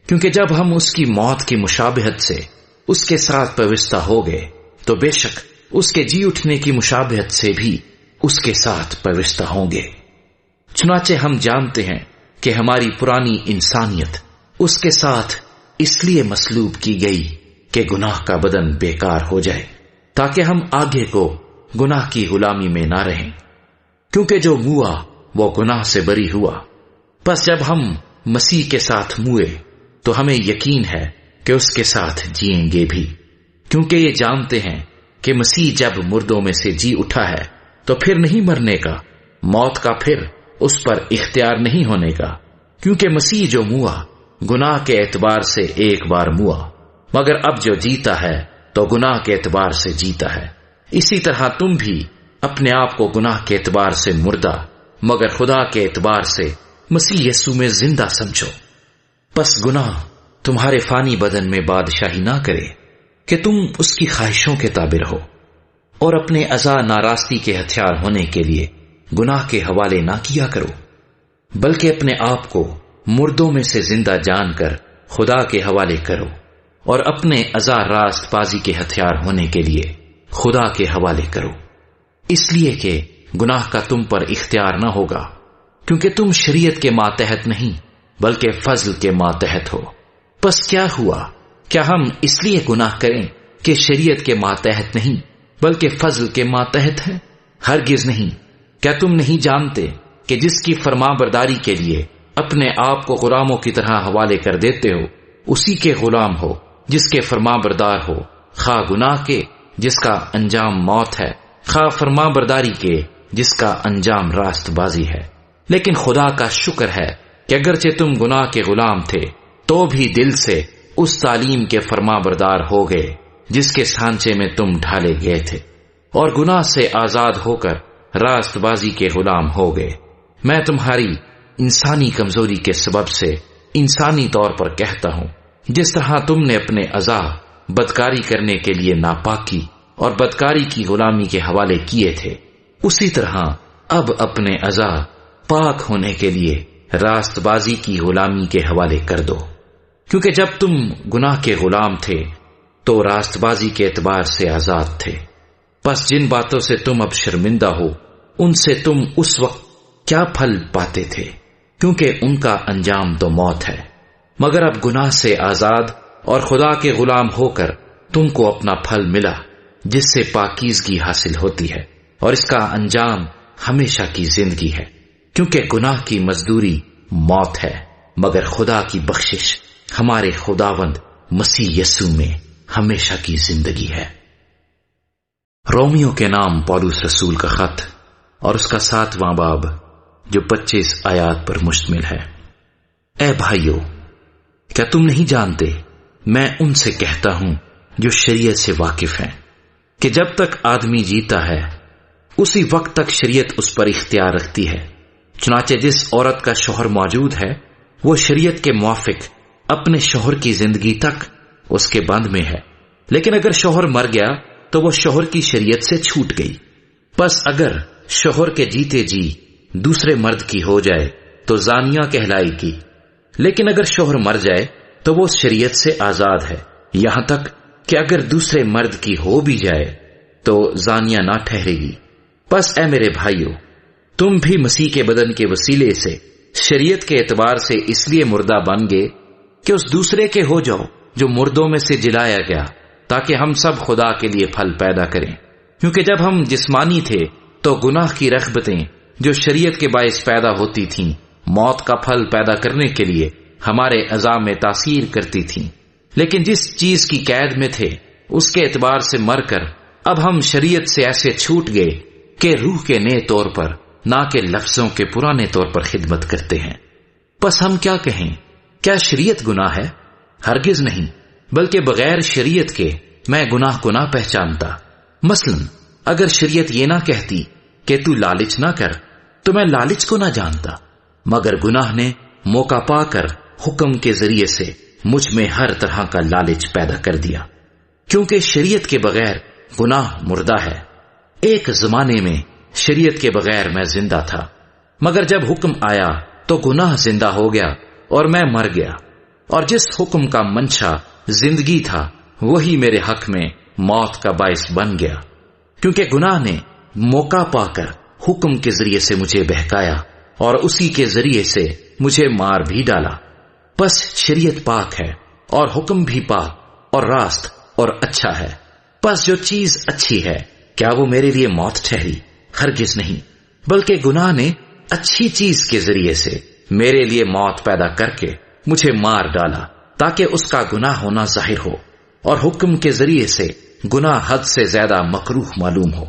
کیونکہ جب ہم اس کی موت کی مشابہت سے اس کے ساتھ پیوستہ ہو گئے تو بے شک اس کے جی اٹھنے کی مشابہت سے بھی اس کے ساتھ پیوستہ ہوں گے۔ چنانچہ ہم جانتے ہیں کہ ہماری پرانی انسانیت اس کے ساتھ اس لیے مسلوب کی گئی کہ گناہ کا بدن بیکار ہو جائے، تاکہ ہم آگے کو گناہ کی غلامی میں نہ رہیں، کیونکہ جو موا وہ گناہ سے بری ہوا۔ پس جب ہم مسیح کے ساتھ موئے تو ہمیں یقین ہے کہ اس کے ساتھ جئیں گے بھی، کیونکہ یہ جانتے ہیں کہ مسیح جب مردوں میں سے جی اٹھا ہے تو پھر نہیں مرنے کا، موت کا پھر اس پر اختیار نہیں ہونے کا، کیونکہ مسیح جو موا گناہ کے اعتبار سے ایک بار موا، مگر اب جو جیتا ہے تو گناہ کے اعتبار سے جیتا ہے۔ اسی طرح تم بھی اپنے آپ کو گناہ کے اعتبار سے مردہ مگر خدا کے اعتبار سے مسیح یسوع میں زندہ سمجھو۔ پس گناہ تمہارے فانی بدن میں بادشاہی نہ کرے کہ تم اس کی خواہشوں کے تابع رہو، اور اپنے اعضاء ناراستی کے ہتھیار ہونے کے لیے گناہ کے حوالے نہ کیا کرو، بلکہ اپنے آپ کو مردوں میں سے زندہ جان کر خدا کے حوالے کرو، اور اپنے اعضاء راست بازی کے ہتھیار ہونے کے لیے خدا کے حوالے کرو، اس لیے کہ گناہ کا تم پر اختیار نہ ہوگا، کیونکہ تم شریعت کے ماتحت نہیں بلکہ فضل کے ماتحت ہو۔ پس کیا ہوا؟ کیا ہم اس لیے گناہ کریں کہ شریعت کے ماتحت نہیں بلکہ فضل کے ماتحت ہے؟ ہرگز نہیں۔ کیا تم نہیں جانتے کہ جس کی فرما برداری کے لیے اپنے آپ کو غلاموں کی طرح حوالے کر دیتے ہو، اسی کے غلام ہو جس کے فرما بردار ہو، خواہ گناہ کے جس کا انجام موت ہے، خواہ فرما برداری کے جس کا انجام راست بازی ہے۔ لیکن خدا کا شکر ہے کہ اگرچہ تم گناہ کے غلام تھے تو بھی دل سے اس تعلیم کے فرما بردار ہو گئے جس کے سانچے میں تم ڈھالے گئے تھے، اور گناہ سے آزاد ہو کر راست بازی کے غلام ہو گئے۔ میں تمہاری انسانی کمزوری کے سبب سے انسانی طور پر کہتا ہوں، جس طرح تم نے اپنے اعضاء بدکاری کرنے کے لیے ناپاکی اور بدکاری کی غلامی کے حوالے کیے تھے، اسی طرح اب اپنے اعضاء پاک ہونے کے لیے راست بازی کی غلامی کے حوالے کر دو، کیونکہ جب تم گناہ کے غلام تھے تو راست بازی کے اعتبار سے آزاد تھے۔ پس جن باتوں سے تم اب شرمندہ ہو ان سے تم اس وقت کیا پھل پاتے تھے، کیونکہ ان کا انجام تو موت ہے۔ مگر اب گناہ سے آزاد اور خدا کے غلام ہو کر تم کو اپنا پھل ملا جس سے پاکیزگی حاصل ہوتی ہے، اور اس کا انجام ہمیشہ کی زندگی ہے، کیونکہ گناہ کی مزدوری موت ہے، مگر خدا کی بخشش ہمارے خداوند مسیح یسوع میں ہمیشہ کی زندگی ہے۔ رومیو کے نام پولس رسول کا خط اور اس کا 7واں باب جو 25 آیات پر مشتمل ہے۔ اے بھائیو، کیا تم نہیں جانتے، میں ان سے کہتا ہوں جو شریعت سے واقف ہیں، کہ جب تک آدمی جیتا ہے اسی وقت تک شریعت اس پر اختیار رکھتی ہے۔ چنانچہ جس عورت کا شوہر موجود ہے وہ شریعت کے موافق اپنے شوہر کی زندگی تک اس کے بند میں ہے، لیکن اگر شوہر مر گیا تو وہ شوہر کی شریعت سے چھوٹ گئی۔ پس اگر شوہر کے جیتے جی دوسرے مرد کی ہو جائے تو زانیہ کہلائے گی، لیکن اگر شوہر مر جائے تو وہ شریعت سے آزاد ہے، یہاں تک کہ اگر دوسرے مرد کی ہو بھی جائے تو زانیہ نہ ٹھہرے گی۔ پس اے میرے بھائیو، تم بھی مسیح کے بدن کے وسیلے سے شریعت کے اعتبار سے اس لیے مردہ بن گئے کہ اس دوسرے کے ہو جاؤ جو مردوں میں سے جلایا گیا، تاکہ ہم سب خدا کے لیے پھل پیدا کریں۔ کیونکہ جب ہم جسمانی تھے تو گناہ کی رغبتیں جو شریعت کے باعث پیدا ہوتی تھیں موت کا پھل پیدا کرنے کے لیے ہمارے اعضاء میں تاثیر کرتی تھیں، لیکن جس چیز کی قید میں تھے اس کے اعتبار سے مر کر اب ہم شریعت سے ایسے چھوٹ گئے کہ روح کے نئے طور پر نہ کہ لفظوں کے پرانے طور پر خدمت کرتے ہیں۔ پس ہم کیا کہیں؟ کیا شریعت گناہ ہے؟ ہرگز نہیں، بلکہ بغیر شریعت کے میں گناہ کو نہ پہچانتا۔ مثلا اگر شریعت یہ نہ کہتی کہ تو لالچ نہ کر تو میں لالچ کو نہ جانتا، مگر گناہ نے موقع پا کر حکم کے ذریعے سے مجھ میں ہر طرح کا لالچ پیدا کر دیا، کیونکہ شریعت کے بغیر گناہ مردہ ہے۔ ایک زمانے میں شریعت کے بغیر میں زندہ تھا، مگر جب حکم آیا تو گناہ زندہ ہو گیا اور میں مر گیا، اور جس حکم کا منشا زندگی تھا وہی میرے حق میں موت کا باعث بن گیا، کیونکہ گناہ نے موقع پا کر حکم کے ذریعے سے مجھے بہکایا اور اسی کے ذریعے سے مجھے مار بھی ڈالا۔ بس شریعت پاک ہے اور حکم بھی پاک اور راست اور اچھا ہے۔ بس جو چیز اچھی ہے کیا وہ میرے لیے موت ٹھہری؟ ہرگز نہیں، بلکہ گناہ نے اچھی چیز کے ذریعے سے میرے لیے موت پیدا کر کے مجھے مار ڈالا، تاکہ اس کا گناہ ہونا ظاہر ہو اور حکم کے ذریعے سے گناہ حد سے زیادہ مکروہ معلوم ہو۔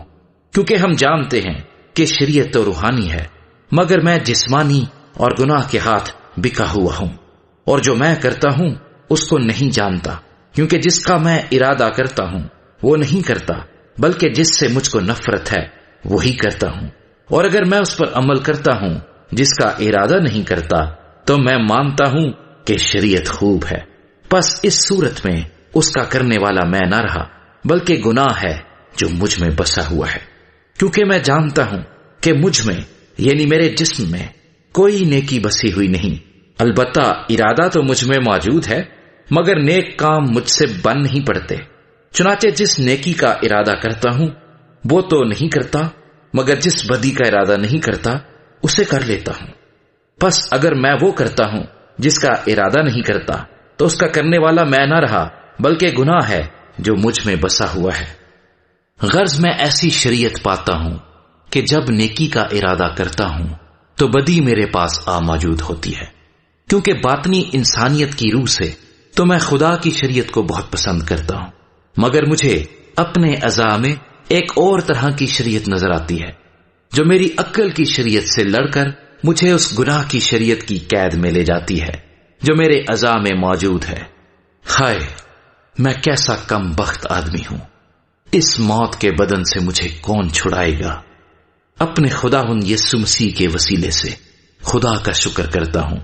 کیونکہ ہم جانتے ہیں کہ شریعت تو روحانی ہے، مگر میں جسمانی اور گناہ کے ہاتھ بکا ہوا ہوں، اور جو میں کرتا ہوں اس کو نہیں جانتا، کیونکہ جس کا میں ارادہ کرتا ہوں وہ نہیں کرتا، بلکہ جس سے مجھ کو نفرت ہے وہی کرتا ہوں۔ اور اگر میں اس پر عمل کرتا ہوں جس کا ارادہ نہیں کرتا تو میں مانتا ہوں کہ شریعت خوب ہے۔ بس اس صورت میں اس کا کرنے والا میں نہ رہا، بلکہ گناہ ہے جو مجھ میں بسا ہوا ہے، کیونکہ میں جانتا ہوں کہ مجھ میں یعنی میرے جسم میں کوئی نیکی بسی ہوئی نہیں۔ البتہ ارادہ تو مجھ میں موجود ہے، مگر نیک کام مجھ سے بن نہیں پڑتے۔ چنانچہ جس نیکی کا ارادہ کرتا ہوں وہ تو نہیں کرتا، مگر جس بدی کا ارادہ نہیں کرتا اسے کر لیتا ہوں۔ بس اگر میں وہ کرتا ہوں جس کا ارادہ نہیں کرتا تو اس کا کرنے والا میں نہ رہا، بلکہ گناہ ہے جو مجھ میں بسا ہوا ہے۔ غرض میں ایسی شریعت پاتا ہوں کہ جب نیکی کا ارادہ کرتا ہوں تو بدی میرے پاس آ موجود ہوتی ہے، کیونکہ باطنی انسانیت کی روح سے تو میں خدا کی شریعت کو بہت پسند کرتا ہوں، مگر مجھے اپنے اعضاء میں ایک اور طرح کی شریعت نظر آتی ہے جو میری عقل کی شریعت سے لڑ کر مجھے اس گناہ کی شریعت کی قید میں لے جاتی ہے جو میرے اعضاء میں موجود ہے۔ ہائے، میں کیسا کم بخت آدمی ہوں! اس موت کے بدن سے مجھے کون چھڑائے گا؟ اپنے خداوند یسوع مسیح کے وسیلے سے خدا کا شکر کرتا ہوں۔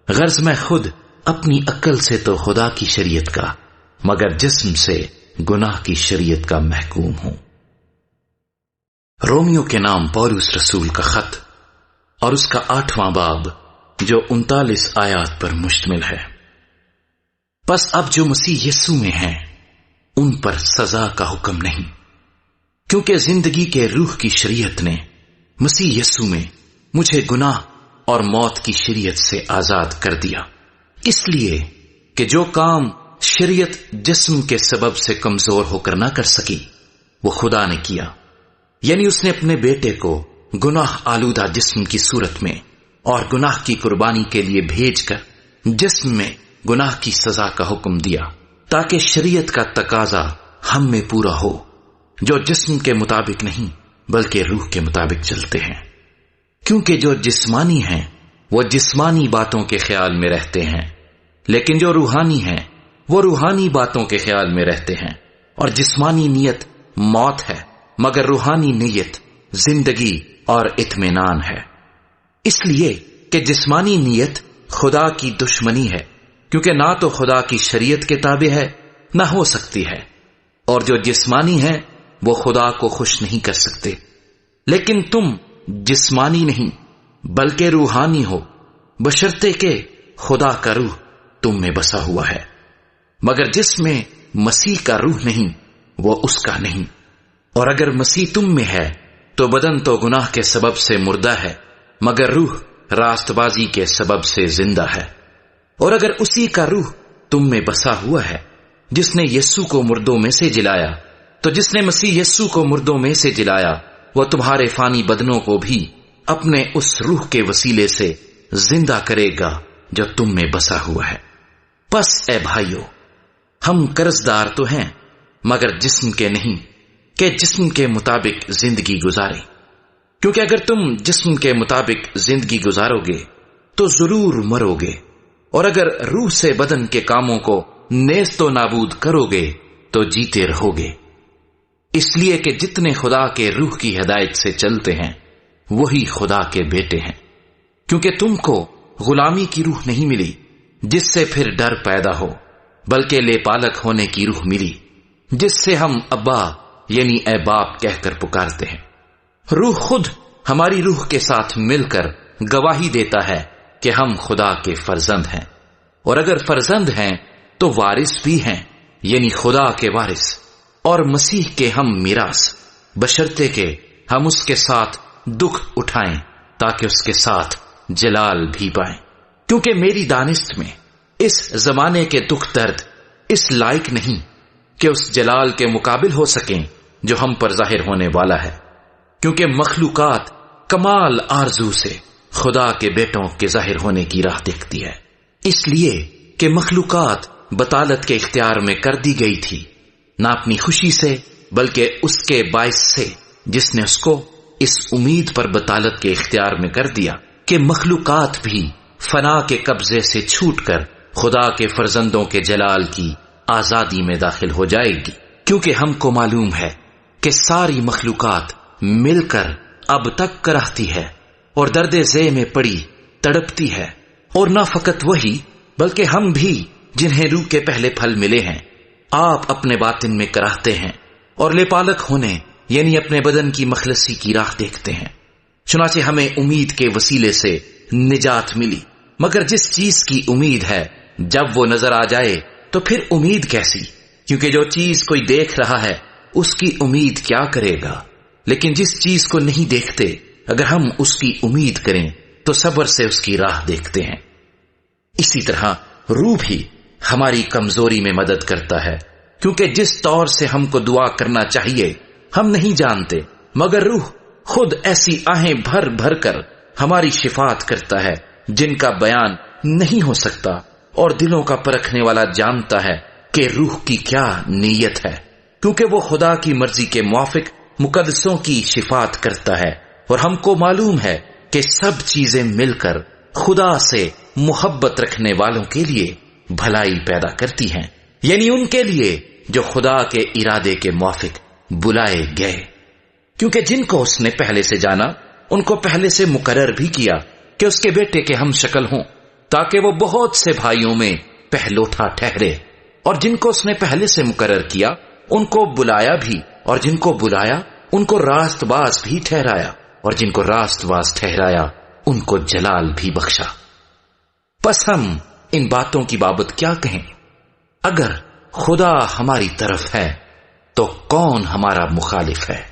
غرض میں خود اپنی عقل سے تو خدا کی شریعت کا، مگر جسم سے گناہ کی شریعت کا محکوم ہوں۔ رومیو کے نام پولس رسول کا خط اور اس کا 8واں باب جو 39 آیات پر مشتمل ہے۔ بس اب جو مسیح یسوع میں ہیں ان پر سزا کا حکم نہیں، کیونکہ زندگی کے روح کی شریعت نے مسیح یسوع میں مجھے گناہ اور موت کی شریعت سے آزاد کر دیا، اس لیے کہ جو کام شریعت جسم کے سبب سے کمزور ہو کر نہ کر سکی وہ خدا نے کیا، یعنی اس نے اپنے بیٹے کو گناہ آلودہ جسم کی صورت میں اور گناہ کی قربانی کے لیے بھیج کر جسم میں گناہ کی سزا کا حکم دیا، تاکہ شریعت کا تقاضا ہم میں پورا ہو جو جسم کے مطابق نہیں بلکہ روح کے مطابق چلتے ہیں۔ کیونکہ جو جسمانی ہیں وہ جسمانی باتوں کے خیال میں رہتے ہیں، لیکن جو روحانی ہیں وہ روحانی باتوں کے خیال میں رہتے ہیں۔ اور جسمانی نیت موت ہے، مگر روحانی نیت زندگی اور اطمینان ہے۔ اس لیے کہ جسمانی نیت خدا کی دشمنی ہے، کیونکہ نہ تو خدا کی شریعت کے تابع ہے نہ ہو سکتی ہے، اور جو جسمانی ہے وہ خدا کو خوش نہیں کر سکتے۔ لیکن تم جسمانی نہیں بلکہ روحانی ہو، بشرطے کہ خدا کا روح تم میں بسا ہوا ہے۔ مگر جس میں مسیح کا روح نہیں وہ اس کا نہیں۔ اور اگر مسیح تم میں ہے تو بدن تو گناہ کے سبب سے مردہ ہے، مگر روح راست بازی کے سبب سے زندہ ہے۔ اور اگر اسی کا روح تم میں بسا ہوا ہے جس نے یسوع کو مردوں میں سے جلایا، تو جس نے مسیح یسوع کو مردوں میں سے جلایا وہ تمہارے فانی بدنوں کو بھی اپنے اس روح کے وسیلے سے زندہ کرے گا جو تم میں بسا ہوا ہے۔ پس اے بھائیو، ہم قرضدار تو ہیں مگر جسم کے نہیں کہ جسم کے مطابق زندگی گزاریں، کیونکہ اگر تم جسم کے مطابق زندگی گزارو گے تو ضرور مرو گے، اور اگر روح سے بدن کے کاموں کو نیست و نابود کرو گے تو جیتے رہو گے۔ اس لیے کہ جتنے خدا کے روح کی ہدایت سے چلتے ہیں وہی خدا کے بیٹے ہیں۔ کیونکہ تم کو غلامی کی روح نہیں ملی جس سے پھر ڈر پیدا ہو، بلکہ لے پالک ہونے کی روح ملی جس سے ہم ابا یعنی اے باپ کہہ کر پکارتے ہیں۔ روح خود ہماری روح کے ساتھ مل کر گواہی دیتا ہے کہ ہم خدا کے فرزند ہیں، اور اگر فرزند ہیں تو وارث بھی ہیں، یعنی خدا کے وارث اور مسیح کے ہم میراث، بشرطے کہ ہم اس کے ساتھ دکھ اٹھائیں تاکہ اس کے ساتھ جلال بھی پائیں۔ کیونکہ میری دانست میں اس زمانے کے دکھ درد اس لائق نہیں کہ اس جلال کے مقابل ہو سکیں جو ہم پر ظاہر ہونے والا ہے، کیونکہ مخلوقات کمال آرزو سے خدا کے بیٹوں کے ظاہر ہونے کی راہ دیکھتی ہے، اس لیے کہ مخلوقات بطالت کے اختیار میں کر دی گئی تھی، نہ اپنی خوشی سے بلکہ اس کے باعث سے جس نے اس کو اس امید پر بطالت کے اختیار میں کر دیا کہ مخلوقات بھی فنا کے قبضے سے چھوٹ کر خدا کے فرزندوں کے جلال کی آزادی میں داخل ہو جائے گی۔ کیونکہ ہم کو معلوم ہے کہ ساری مخلوقات مل کر اب تک کراہتی ہے اور درد ذہ میں پڑی تڑپتی ہے، اور نہ فقط وہی بلکہ ہم بھی جنہیں روح کے پہلے پھل ملے ہیں، آپ اپنے باطن میں کراہتے ہیں اور لپالک ہونے یعنی اپنے بدن کی مخلصی کی راہ دیکھتے ہیں۔ چنانچہ ہمیں امید کے وسیلے سے نجات ملی، مگر جس چیز کی امید ہے جب وہ نظر آ جائے تو پھر امید کیسی؟ کیونکہ جو چیز کوئی دیکھ رہا ہے اس کی امید کیا کرے گا؟ لیکن جس چیز کو نہیں دیکھتے اگر ہم اس کی امید کریں تو صبر سے اس کی راہ دیکھتے ہیں۔ اسی طرح روح بھی ہماری کمزوری میں مدد کرتا ہے، کیونکہ جس طور سے ہم کو دعا کرنا چاہیے ہم نہیں جانتے، مگر روح خود ایسی آہیں بھر بھر کر ہماری شفاعت کرتا ہے جن کا بیان نہیں ہو سکتا، اور دلوں کا پرکھنے والا جانتا ہے کہ روح کی کیا نیت ہے، کیونکہ وہ خدا کی مرضی کے موافق مقدسوں کی شفاعت کرتا ہے۔ اور ہم کو معلوم ہے کہ سب چیزیں مل کر خدا سے محبت رکھنے والوں کے لیے بھلائی پیدا کرتی ہیں، یعنی ان کے لیے جو خدا کے ارادے کے موافق بلائے گئے، کیونکہ جن کو اس نے پہلے سے جانا ان کو پہلے سے مقرر بھی کیا کہ اس کے بیٹے کے ہم شکل ہوں، تاکہ وہ بہت سے بھائیوں میں پہلوٹا ٹھہرے۔ اور جن کو اس نے پہلے سے مقرر کیا ان کو بلایا بھی، اور جن کو بلایا ان کو راست باز بھی ٹھہرایا، اور جن کو راست باز ٹھہرایا ان کو جلال بھی بخشا۔ پس ہم ان باتوں کی بابت کیا کہیں؟ اگر خدا ہماری طرف ہے تو کون ہمارا مخالف ہے؟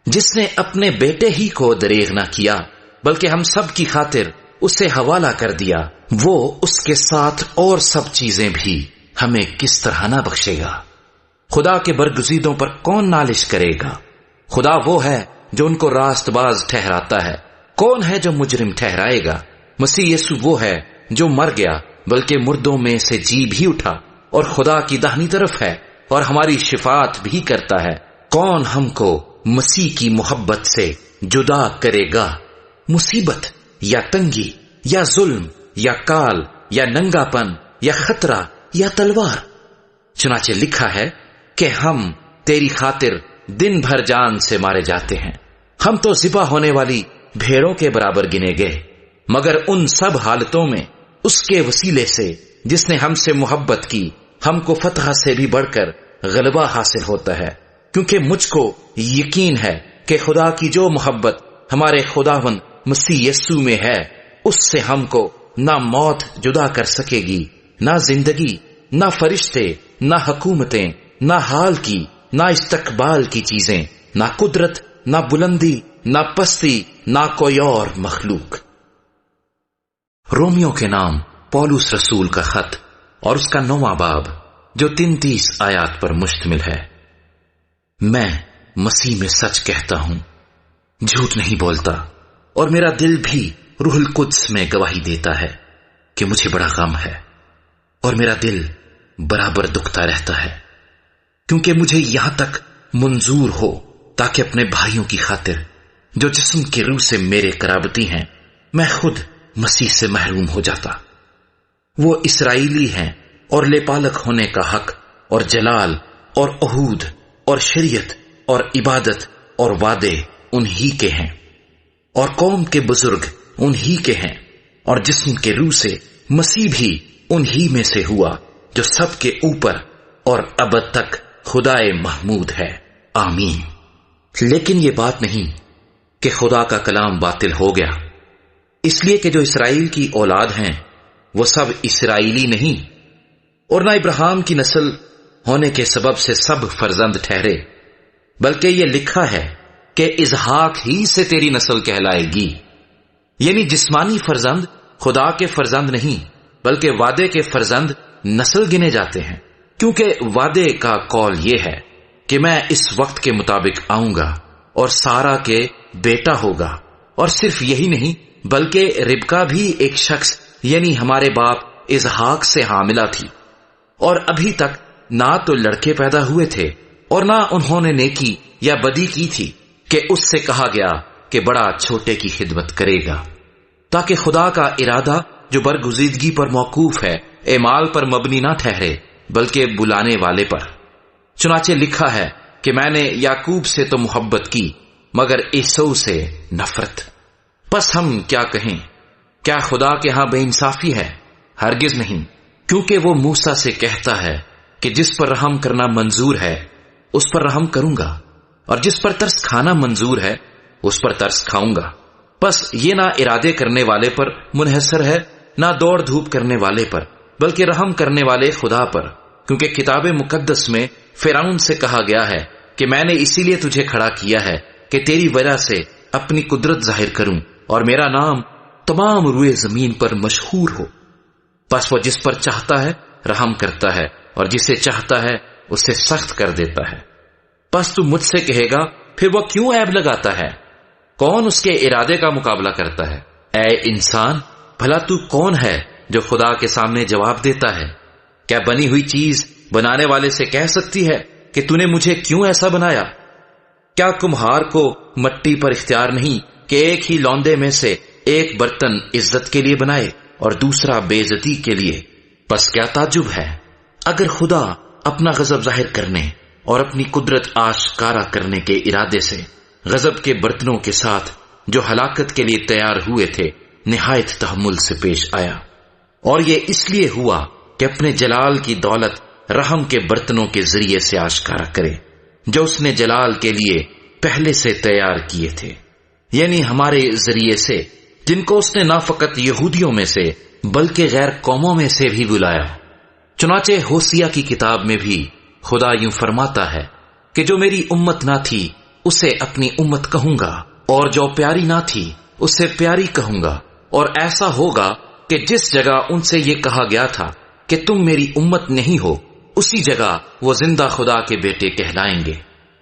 جس نے اپنے بیٹے ہی کو دریغ نہ کیا بلکہ ہم سب کی خاطر اسے حوالہ کر دیا، وہ اس کے ساتھ اور سب چیزیں بھی ہمیں کس طرح نہ بخشے گا؟ خدا کے برگزیدوں پر کون نالش کرے گا؟ خدا وہ ہے جو ان کو راست باز ٹھہراتا ہے، کون ہے جو مجرم ٹھہرائے گا؟ مسیح یسوع وہ ہے جو مر گیا بلکہ مردوں میں سے جی بھی اٹھا اور خدا کی داہنی طرف ہے اور ہماری شفاعت بھی کرتا ہے۔ کون ہم کو مسیح کی محبت سے جدا کرے گا؟ مصیبت یا تنگی یا ظلم یا کال یا ننگا پن یا خطرہ یا تلوار؟ چنانچہ لکھا ہے کہ ہم تیری خاطر دن بھر جان سے مارے جاتے ہیں، ہم تو ذبح ہونے والی بھیڑوں کے برابر گنے گئے، مگر ان سب حالتوں میں اس کے وسیلے سے جس نے ہم سے محبت کی ہم کو فتح سے بھی بڑھ کر غلبہ حاصل ہوتا ہے۔ کیونکہ مجھ کو یقین ہے کہ خدا کی جو محبت ہمارے خداوند مسیح یسوع میں ہے اس سے ہم کو نہ موت جدا کر سکے گی، نہ زندگی، نہ فرشتے، نہ حکومتیں، نہ حال کی، نہ استقبال کی چیزیں، نہ قدرت، نہ بلندی، نہ پستی، نہ کوئی اور مخلوق۔ رومیو کے نام پولس رسول کا خط اور اس کا 9واں باب جو 33 آیات پر مشتمل ہے۔ میں مسیح میں سچ کہتا ہوں، جھوٹ نہیں بولتا، اور میرا دل بھی روح القدس میں گواہی دیتا ہے کہ مجھے بڑا غم ہے اور میرا دل برابر دکھتا رہتا ہے، کیونکہ مجھے یہاں تک منظور ہو تاکہ اپنے بھائیوں کی خاطر جو جسم کے روح سے میرے قرابتی ہیں میں خود مسیح سے محروم ہو جاتا۔ وہ اسرائیلی ہیں اور لےپالک ہونے کا حق اور جلال اور عہود اور شریعت اور عبادت اور وعدے انہی کے ہیں، اور قوم کے بزرگ انہی کے ہیں، اور جسم کے روح سے مسیح بھی انہی میں سے ہوا جو سب کے اوپر اور ابد تک خدائے محمود ہے، آمین۔ لیکن یہ بات نہیں کہ خدا کا کلام باطل ہو گیا، اس لیے کہ جو اسرائیل کی اولاد ہیں وہ سب اسرائیلی نہیں، اور نہ ابراہیم کی نسل ہونے کے سبب سے سب فرزند ٹھہرے، بلکہ یہ لکھا ہے کہ اسحاق ہی سے تیری نسل کہلائے گی۔ یعنی جسمانی فرزند خدا کے فرزند نہیں، بلکہ وعدے کے فرزند نسل گنے جاتے ہیں، کیونکہ وعدے کا قول یہ ہے کہ میں اس وقت کے مطابق آؤں گا اور سارا کے بیٹا ہوگا۔ اور صرف یہی نہیں، بلکہ ربکا بھی ایک شخص یعنی ہمارے باپ اسحاق سے حاملہ تھی، اور ابھی تک نہ تو لڑکے پیدا ہوئے تھے اور نہ انہوں نے نیکی یا بدی کی تھی کہ اس سے کہا گیا کہ بڑا چھوٹے کی خدمت کرے گا، تاکہ خدا کا ارادہ جو برگزیدگی پر موقوف ہے اعمال پر مبنی نہ ٹھہرے بلکہ بلانے والے پر۔ چنانچہ لکھا ہے کہ میں نے یعقوب سے تو محبت کی مگر عیسو سے نفرت۔ پس ہم کیا کہیں؟ کیا خدا کے ہاں بے انصافی ہے؟ ہرگز نہیں، کیونکہ وہ موسیٰ سے کہتا ہے کہ جس پر رحم کرنا منظور ہے اس پر رحم کروں گا، اور جس پر ترس کھانا منظور ہے اس پر ترس کھاؤں گا۔ بس یہ نہ ارادے کرنے والے پر منحصر ہے نہ دوڑ دھوپ کرنے والے پر، بلکہ رحم کرنے والے خدا پر، کیونکہ کتاب مقدس میں فرعون سے کہا گیا ہے کہ میں نے اسی لیے تجھے کھڑا کیا ہے کہ تیری وجہ سے اپنی قدرت ظاہر کروں اور میرا نام تمام روئے زمین پر مشہور ہو۔ پس وہ جس پر چاہتا ہے رحم کرتا ہے اور جسے چاہتا ہے اسے سخت کر دیتا ہے۔ پس تو مجھ سے کہے گا پھر وہ کیوں عیب لگاتا ہے؟ کون اس کے ارادے کا مقابلہ کرتا ہے؟ اے انسان، بھلا تو کون ہے جو خدا کے سامنے جواب دیتا ہے؟ کیا بنی ہوئی چیز بنانے والے سے کہہ سکتی ہے کہ تو نے مجھے کیوں ایسا بنایا؟ کیا کمہار کو مٹی پر اختیار نہیں کہ ایک ہی لوندے میں سے ایک برتن عزت کے لیے بنائے اور دوسرا بے عزتی کے لیے؟ پس کیا تعجب ہے اگر خدا اپنا غضب ظاہر کرنے اور اپنی قدرت آشکارا کرنے کے ارادے سے غضب کے برتنوں کے ساتھ جو ہلاکت کے لیے تیار ہوئے تھے نہایت تحمل سے پیش آیا، اور یہ اس لیے ہوا کہ اپنے جلال کی دولت رحم کے برتنوں کے ذریعے سے آشکارا کرے جو اس نے جلال کے لیے پہلے سے تیار کیے تھے، یعنی ہمارے ذریعے سے، جن کو اس نے نہ فقط یہودیوں میں سے بلکہ غیر قوموں میں سے بھی بلایا۔ چنانچہ ہوسیہ کی کتاب میں بھی خدا یوں فرماتا ہے کہ جو میری امت نہ تھی اسے اپنی امت کہوں گا، اور جو پیاری نہ تھی اسے پیاری کہوں گا، اور ایسا ہوگا کہ جس جگہ ان سے یہ کہا گیا تھا کہ تم میری امت نہیں ہو، اسی جگہ وہ زندہ خدا کے بیٹے کہلائیں گے۔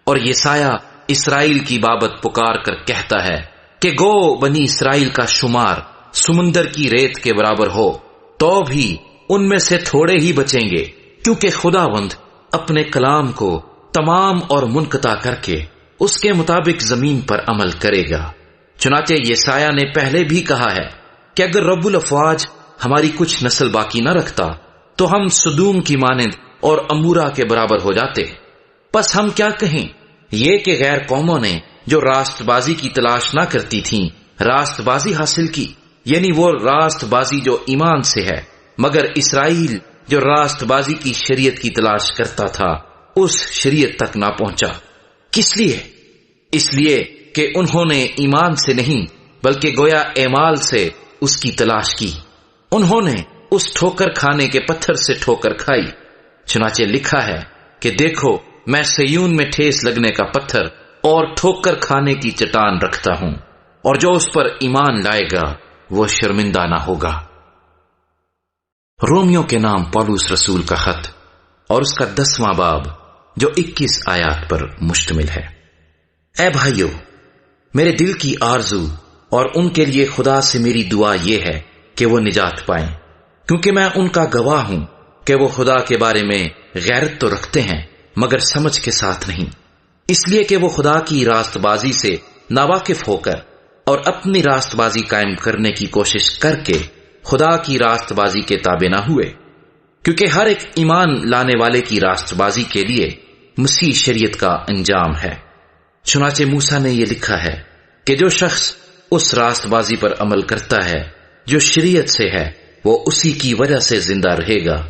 اور یسایہ اسرائیل کی بابت پکار کر کہتا ہے کہ گو بنی اسرائیل کا شمار سمندر کی ریت کے برابر ہو تو بھی ان میں سے تھوڑے ہی بچیں گے، کیونکہ خداوند اپنے کلام کو تمام اور منقطع کر کے اس کے مطابق زمین پر عمل کرے گا۔ چنانچہ یسایہ نے پہلے بھی کہا ہے کہ اگر رب الافواج ہماری کچھ نسل باقی نہ رکھتا تو ہم سدوم کی مانند اور امورا کے برابر ہو جاتے۔ پس ہم کیا کہیں؟ یہ کہ غیر قوموں نے جو راست بازی کی تلاش نہ کرتی تھیں راست بازی حاصل کی، یعنی وہ راست بازی جو ایمان سے ہے، مگر اسرائیل جو راست بازی کی شریعت کی تلاش کرتا تھا اس شریعت تک نہ پہنچا۔ کس لیے؟ اس لیے کہ انہوں نے ایمان سے نہیں بلکہ گویا اعمال سے اس کی تلاش کی۔ انہوں نے اس ٹھوکر کھانے کے پتھر سے ٹھوکر کھائی۔ چنانچہ لکھا ہے کہ دیکھو میں سیون میں ٹھیس لگنے کا پتھر اور ٹھوکر کھانے کی چٹان رکھتا ہوں، اور جو اس پر ایمان لائے گا وہ شرمندہ نہ ہوگا۔ رومیوں کے نام پولس رسول کا خط اور اس کا 10واں باب جو 21 آیات پر مشتمل ہے۔ اے بھائیو، میرے دل کی آرزو اور ان کے لیے خدا سے میری دعا یہ ہے کہ وہ نجات پائیں، کیونکہ میں ان کا گواہ ہوں کہ وہ خدا کے بارے میں غیرت تو رکھتے ہیں مگر سمجھ کے ساتھ نہیں، اس لیے کہ وہ خدا کی راست بازی سے ناواقف ہو کر اور اپنی راست بازی قائم کرنے کی کوشش کر کے خدا کی راست بازی کے تابع نہ ہوئے، کیونکہ ہر ایک ایمان لانے والے کی راست بازی کے لیے مسیح شریعت کا انجام ہے۔ چنانچہ موسیٰ نے یہ لکھا ہے کہ جو شخص اس راست بازی پر عمل کرتا ہے جو شریعت سے ہے وہ اسی کی وجہ سے زندہ رہے گا،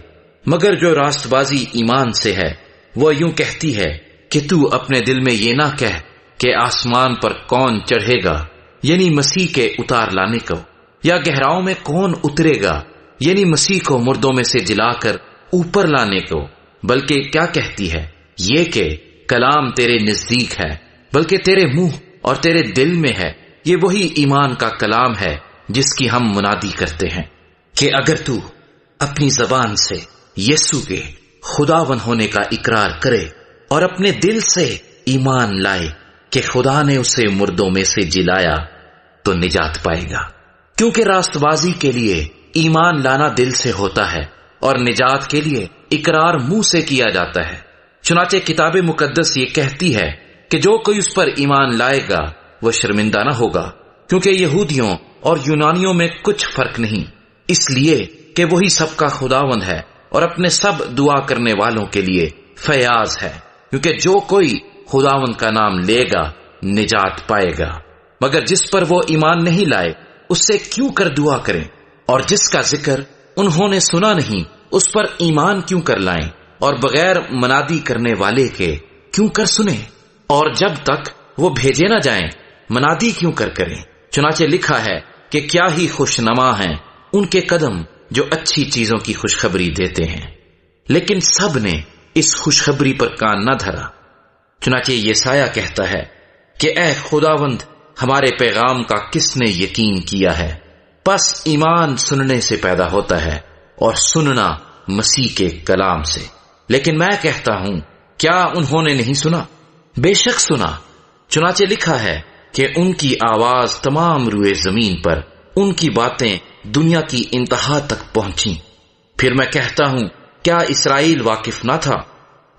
مگر جو راست بازی ایمان سے ہے وہ یوں کہتی ہے کہ تو اپنے دل میں یہ نہ کہہ کہ آسمان پر کون چڑھے گا، یعنی مسیح کے اتار لانے کو، یا گہراؤں میں کون اترے گا، یعنی مسیح کو مردوں میں سے جلا کر اوپر لانے کو، بلکہ کیا کہتی ہے؟ یہ کہ کلام تیرے نزدیک ہے، بلکہ تیرے منہ اور تیرے دل میں ہے۔ یہ وہی ایمان کا کلام ہے جس کی ہم منادی کرتے ہیں کہ اگر تو اپنی زبان سے یسوع کے خداوند ہونے کا اقرار کرے اور اپنے دل سے ایمان لائے کہ خدا نے اسے مردوں میں سے جلایا تو نجات پائے گا، کیونکہ راست بازی کے لیے ایمان لانا دل سے ہوتا ہے اور نجات کے لیے اقرار منہ سے کیا جاتا ہے۔ چنانچہ کتاب مقدس یہ کہتی ہے کہ جو کوئی اس پر ایمان لائے گا وہ شرمندہ نہ ہوگا، کیونکہ یہودیوں اور یونانیوں میں کچھ فرق نہیں، اس لیے کہ وہی سب کا خداوند ہے اور اپنے سب دعا کرنے والوں کے لیے فیاض ہے، کیونکہ جو کوئی خداوند کا نام لے گا نجات پائے گا۔ مگر جس پر وہ ایمان نہیں لائے اس سے کیوں کر دعا کریں؟ اور جس کا ذکر انہوں نے سنا نہیں اس پر ایمان کیوں کر لائیں؟ اور بغیر منادی کرنے والے کے کیوں کر سنیں؟ اور جب تک وہ بھیجے نہ جائیں منادی کیوں کر کریں؟ چنانچہ لکھا ہے کہ کیا ہی خوش نما ہیں ان کے قدم جو اچھی چیزوں کی خوشخبری دیتے ہیں، لیکن سب نے اس خوشخبری پر کان نہ دھرا۔ چنانچہ یسایہ کہتا ہے کہ اے خداوند، ہمارے پیغام کا کس نے یقین کیا ہے؟ پس ایمان سننے سے پیدا ہوتا ہے اور سننا مسیح کے کلام سے۔ لیکن میں کہتا ہوں، کیا انہوں نے نہیں سنا؟ بے شک سنا۔ چنانچہ لکھا ہے کہ ان کی آواز تمام روئے زمین پر، ان کی باتیں دنیا کی انتہا تک پہنچیں۔ پھر میں کہتا ہوں، کیا اسرائیل واقف نہ تھا؟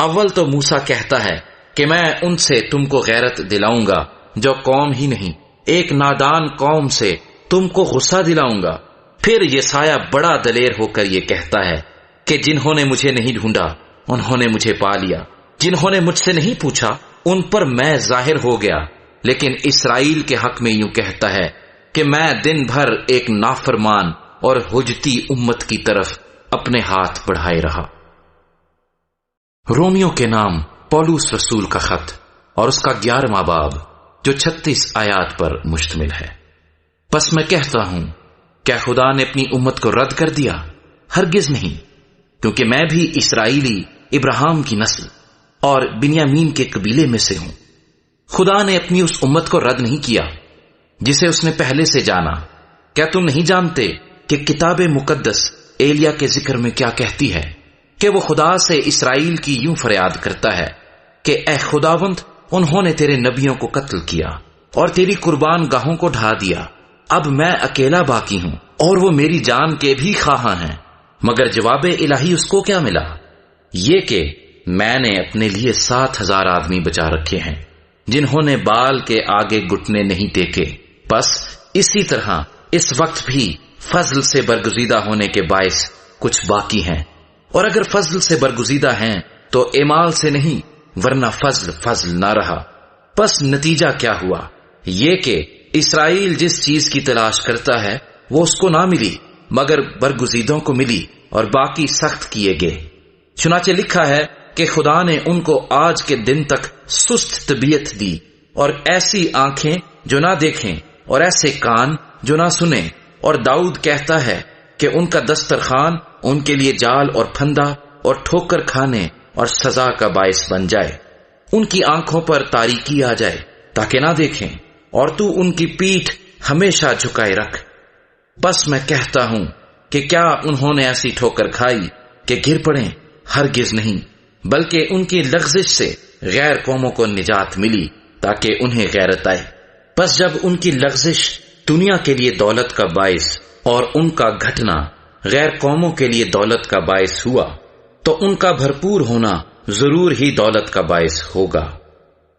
اول تو موسیٰ کہتا ہے کہ میں ان سے تم کو غیرت دلاؤں گا جو قوم ہی نہیں، ایک نادان قوم سے تم کو غصہ دلاؤں گا۔ پھر یسایہ بڑا دلیر ہو کر یہ کہتا ہے کہ جنہوں نے مجھے نہیں ڈھونڈا انہوں نے مجھے پا لیا، جنہوں نے مجھ سے نہیں پوچھا ان پر میں ظاہر ہو گیا۔ لیکن اسرائیل کے حق میں یوں کہتا ہے کہ میں دن بھر ایک نافرمان اور حجتی امت کی طرف اپنے ہاتھ بڑھائے رہا۔ رومیوں کے نام پولس رسول کا خط اور اس کا 11واں باب جو 36 آیات پر مشتمل ہے۔ پس میں کہتا ہوں، کیا خدا نے اپنی امت کو رد کر دیا؟ ہرگز نہیں، کیونکہ میں بھی اسرائیلی ابراہیم کی نسل اور بنیامین کے قبیلے میں سے ہوں۔ خدا نے اپنی اس امت کو رد نہیں کیا جسے اس نے پہلے سے جانا۔ کیا تم نہیں جانتے کہ کتاب مقدس ایلیا کے ذکر میں کیا کہتی ہے کہ وہ خدا سے اسرائیل کی یوں فریاد کرتا ہے کہ اے خداوند، انہوں نے تیرے نبیوں کو قتل کیا اور تیری قربان گاہوں کو ڈھا دیا، اب میں اکیلا باقی ہوں اور وہ میری جان کے بھی خواہاں ہیں۔ مگر جواب الہی اس کو کیا ملا؟ یہ کہ میں نے اپنے لیے 7,000 آدمی بچا رکھے ہیں جنہوں نے بال کے آگے گھٹنے نہیں ٹیکے۔ بس اسی طرح اس وقت بھی فضل سے برگزیدہ ہونے کے باعث کچھ باقی ہیں، اور اگر فضل سے برگزیدہ ہیں تو اعمال سے نہیں، ورنہ فضل نہ رہا۔ پس نتیجہ کیا ہوا؟ یہ کہ اسرائیل جس چیز کی تلاش کرتا ہے وہ اس کو نہ ملی، مگر برگزیدوں کو ملی اور باقی سخت کیے گئے۔ چنانچہ لکھا ہے کہ خدا نے ان کو آج کے دن تک سست طبیعت دی، اور ایسی آنکھیں جو نہ دیکھیں اور ایسے کان جو نہ سنیں، اور داؤد کہتا ہے کہ ان کا دسترخوان ان کے لیے جال اور پھندا اور ٹھوکر کھانے اور سزا کا باعث بن جائے۔ ان کی آنکھوں پر تاریکی آ جائے تاکہ نہ دیکھیں، اور تو ان کی پیٹھ ہمیشہ جھکائے رکھ۔ بس میں کہتا ہوں کہ کیا انہوں نے ایسی ٹھوکر کھائی کہ گر پڑیں؟ ہرگز نہیں، بلکہ ان کی لغزش سے غیر قوموں کو نجات ملی تاکہ انہیں غیرت آئے۔ بس جب ان کی لغزش دنیا کے لیے دولت کا باعث اور ان کا گھٹنا غیر قوموں کے لیے دولت کا باعث ہوا، تو ان کا بھرپور ہونا ضرور ہی دولت کا باعث ہوگا۔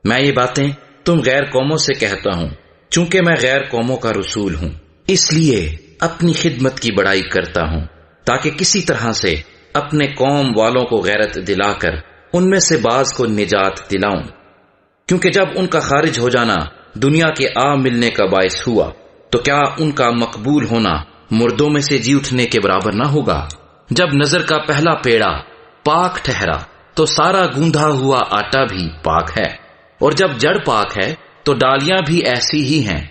میں یہ باتیں تم غیر قوموں سے کہتا ہوں چونکہ میں غیر قوموں کا رسول ہوں، اس لیے اپنی خدمت کی بڑائی کرتا ہوں تاکہ کسی طرح سے اپنے قوم والوں کو غیرت دلا کر ان میں سے بعض کو نجات دلاؤں، کیونکہ جب ان کا خارج ہو جانا دنیا کے ملنے کا باعث ہوا تو کیا ان کا مقبول ہونا مردوں میں سے جی اٹھنے کے برابر نہ ہوگا؟ جب نظر کا پہلا پیڑا پاک ٹھہرا تو سارا گوندھا ہوا آٹا بھی پاک ہے، اور جب جڑ پاک ہے تو ڈالیاں بھی ایسی ہی ہیں۔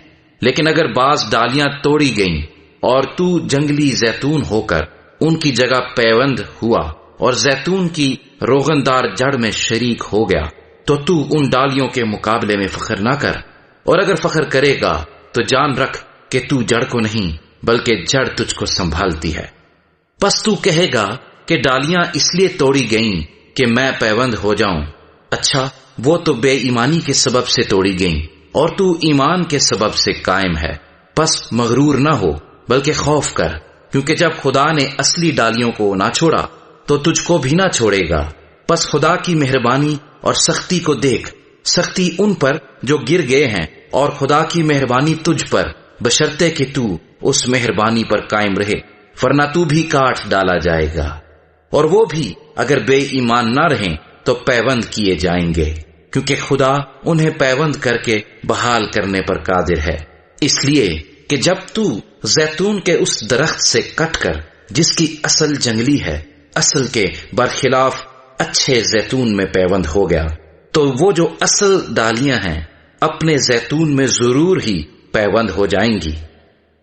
لیکن اگر بعض ڈالیاں توڑی گئیں اور تو جنگلی زیتون ہو کر ان کی جگہ پیوند ہوا اور زیتون کی روغندار جڑ میں شریک ہو گیا تو تو ان ڈالیوں کے مقابلے میں فخر نہ کر، اور اگر فخر کرے گا تو جان رکھ کہ تو جڑ کو نہیں بلکہ جڑ تجھ کو سنبھالتی ہے۔ پس تو کہے گا کہ ڈالیاں اس لیے توڑی گئیں کہ میں پیوند ہو جاؤں۔ اچھا، وہ تو بے ایمانی کے سبب سے توڑی گئیں، اور تو ایمان کے سبب سے قائم ہے۔ پس مغرور نہ ہو بلکہ خوف کر، کیونکہ جب خدا نے اصلی ڈالیوں کو نہ چھوڑا تو تجھ کو بھی نہ چھوڑے گا۔ پس خدا کی مہربانی اور سختی کو دیکھ، سختی ان پر جو گر گئے ہیں، اور خدا کی مہربانی تجھ پر، بشرطے کہ تو اس مہربانی پر قائم رہے، ورنہ تو بھی کاٹ ڈالا جائے گا، اور وہ بھی اگر بے ایمان نہ رہیں تو پیوند کیے جائیں گے، کیونکہ خدا انہیں پیوند کر کے بحال کرنے پر قادر ہے۔ اس لیے کہ جب تو زیتون کے اس درخت سے کٹ کر جس کی اصل جنگلی ہے، اصل کے برخلاف اچھے زیتون میں پیوند ہو گیا، تو وہ جو اصل ڈالیاں ہیں اپنے زیتون میں ضرور ہی پیوند ہو جائیں گی۔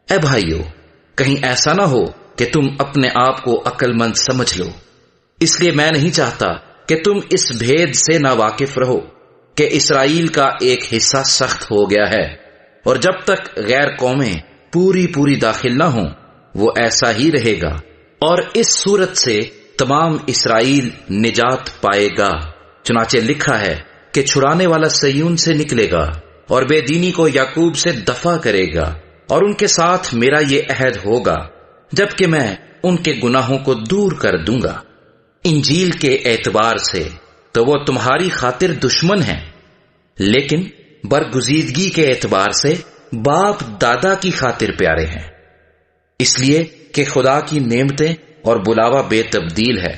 اے بھائیو، کہیں ایسا نہ ہو کہ تم اپنے آپ کو عقل مند سمجھ لو۔ اس لیے میں نہیں چاہتا کہ تم اس بھید سے ناواقف رہو کہ اسرائیل کا ایک حصہ سخت ہو گیا ہے، اور جب تک غیر قومیں پوری داخل نہ ہوں وہ ایسا ہی رہے گا، اور اس صورت سے تمام اسرائیل نجات پائے گا۔ چنانچہ لکھا ہے کہ چھڑانے والا صیون سے نکلے گا اور بے دینی کو یعقوب سے دفع کرے گا، اور ان کے ساتھ میرا یہ عہد ہوگا جبکہ میں ان کے گناہوں کو دور کر دوں گا۔ انجیل کے اعتبار سے تو وہ تمہاری خاطر دشمن ہیں، لیکن برگزیدگی کے اعتبار سے باپ دادا کی خاطر پیارے ہیں، اس لیے کہ خدا کی نعمتیں اور بلاوا بے تبدیل ہے۔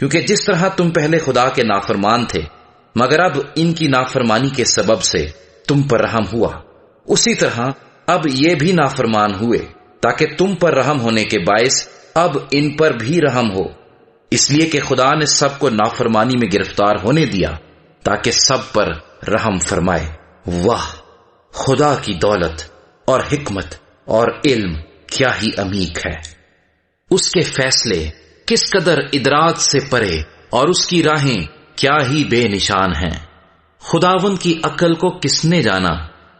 کیونکہ جس طرح تم پہلے خدا کے نافرمان تھے مگر اب ان کی نافرمانی کے سبب سے تم پر رحم ہوا، اسی طرح اب یہ بھی نافرمان ہوئے تاکہ تم پر رحم ہونے کے باعث اب ان پر بھی رحم ہو، اس لیے کہ خدا نے سب کو نافرمانی میں گرفتار ہونے دیا تاکہ سب پر رحم فرمائے۔ واہ، خدا کی دولت اور حکمت اور علم کیا ہی عمیق ہے! اس کے فیصلے کس قدر ادراک سے پرے اور اس کی راہیں کیا ہی بے نشان ہیں۔ خداوند کی عقل کو کس نے جانا،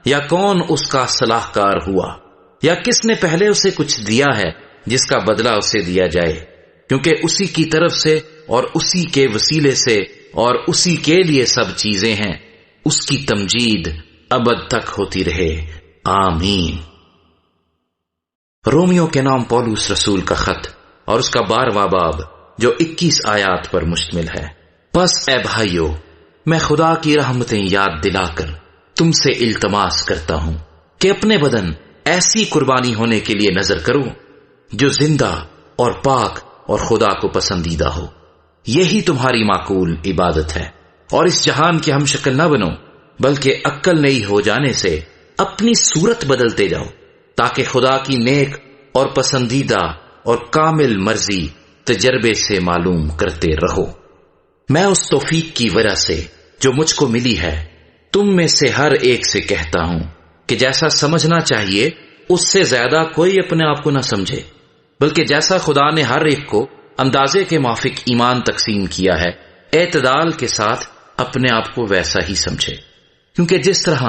یا کون اس کا صلاح کار ہوا، یا کس نے پہلے اسے کچھ دیا ہے جس کا بدلہ اسے دیا جائے، کیونکہ اسی کی طرف سے اور اسی کے وسیلے سے اور اسی کے لیے سب چیزیں ہیں، اس کی تمجید ابد تک ہوتی رہے، آمین۔ رومیو کے نام پولس رسول کا خط اور اس کا 12واں باب جو 21 آیات پر مشتمل ہے۔ پس اے بھائیو، میں خدا کی رحمتیں یاد دلا کر تم سے التماس کرتا ہوں کہ اپنے بدن ایسی قربانی ہونے کے لیے نظر کرو جو زندہ اور پاک اور خدا کو پسندیدہ ہو، یہی تمہاری معقول عبادت ہے۔ اور اس جہان کی ہم شکل نہ بنو بلکہ عقل نئی ہو جانے سے اپنی صورت بدلتے جاؤ، تاکہ خدا کی نیک اور پسندیدہ اور کامل مرضی تجربے سے معلوم کرتے رہو۔ میں اس توفیق کی وجہ سے جو مجھ کو ملی ہے تم میں سے ہر ایک سے کہتا ہوں کہ جیسا سمجھنا چاہیے اس سے زیادہ کوئی اپنے آپ کو نہ سمجھے، بلکہ جیسا خدا نے ہر ایک کو اندازے کے موافق ایمان تقسیم کیا ہے، اعتدال کے ساتھ اپنے آپ کو ویسا ہی سمجھے۔ کیونکہ جس طرح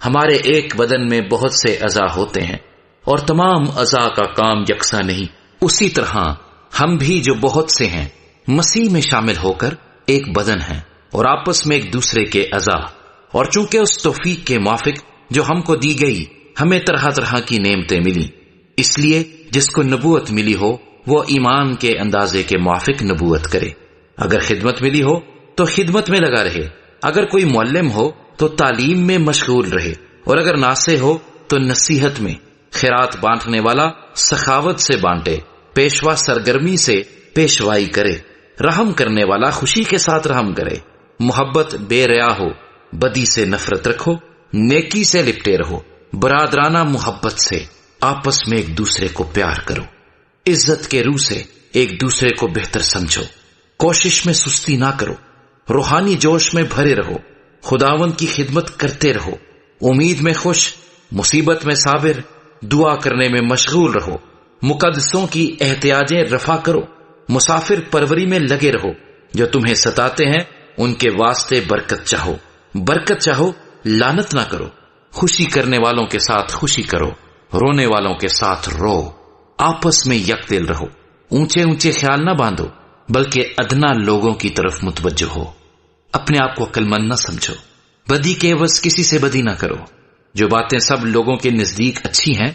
ہمارے ایک بدن میں بہت سے اعضاء ہوتے ہیں اور تمام اعضاء کا کام یکساں نہیں، اسی طرح ہم بھی جو بہت سے ہیں مسیح میں شامل ہو کر ایک بدن ہیں اور آپس میں ایک دوسرے کے اعضاء۔ اور چونکہ اس توفیق کے موافق جو ہم کو دی گئی ہمیں طرح طرح کی نعمتیں ملی، اس لیے جس کو نبوت ملی ہو وہ ایمان کے اندازے کے موافق نبوت کرے۔ اگر خدمت ملی ہو تو خدمت میں لگا رہے، اگر کوئی معلم ہو تو تعلیم میں مشغول رہے، اور اگر ناصح ہو تو نصیحت میں۔ خیرات بانٹنے والا سخاوت سے بانٹے، پیشوا سرگرمی سے پیشوائی کرے، رحم کرنے والا خوشی کے ساتھ رحم کرے، محبت بے ریا ہو، بدی سے نفرت رکھو، نیکی سے لپٹے رہو، برادرانہ محبت سے آپس میں ایک دوسرے کو پیار کرو، عزت کے روح سے ایک دوسرے کو بہتر سمجھو، کوشش میں سستی نہ کرو، روحانی جوش میں بھرے رہو، خداوند کی خدمت کرتے رہو، امید میں خوش، مصیبت میں صابر، دعا کرنے میں مشغول رہو، مقدسوں کی احتیاجیں رفع کرو، مسافر پروری میں لگے رہو، جو تمہیں ستاتے ہیں ان کے واسطے برکت چاہو، برکت چاہو، لعنت نہ کرو۔ خوشی کرنے والوں کے ساتھ خوشی کرو، رونے والوں کے ساتھ رو، آپس میں یک دل رہو، اونچے اونچے خیال نہ باندھو بلکہ ادنا لوگوں کی طرف متوجہ ہو، اپنے آپ کو عقل مند نہ سمجھو، بدی کے عوض کسی سے بدی نہ کرو، جو باتیں سب لوگوں کے نزدیک اچھی ہیں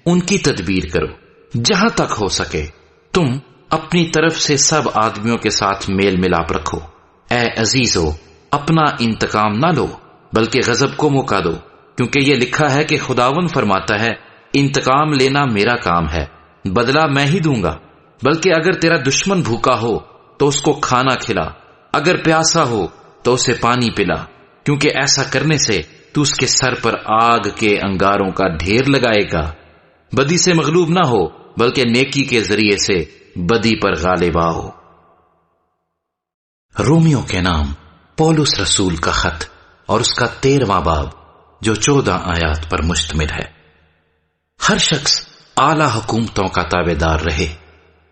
ان کی تدبیر کرو، جہاں تک ہو سکے تم اپنی طرف سے سب آدمیوں کے ساتھ میل ملاپ رکھو۔ اے عزیزو، اپنا انتقام نہ لو بلکہ غضب کو موقع دو، کیونکہ یہ لکھا ہے کہ خداوند فرماتا ہے، انتقام لینا میرا کام ہے، بدلہ میں ہی دوں گا۔ بلکہ اگر تیرا دشمن بھوکا ہو تو اس کو کھانا کھلا، اگر پیاسا ہو تو اسے پانی پلا، کیونکہ ایسا کرنے سے تو اس کے سر پر آگ کے انگاروں کا ڈھیر لگائے گا۔ بدی سے مغلوب نہ ہو بلکہ نیکی کے ذریعے سے بدی پر غالب آؤ۔ رومیوں کے نام پولس رسول کا خط اور اس کا 13واں باب جو 14 آیات پر مشتمل ہے۔ ہر شخص اعلیٰ حکومتوں کا تابع دار رہے،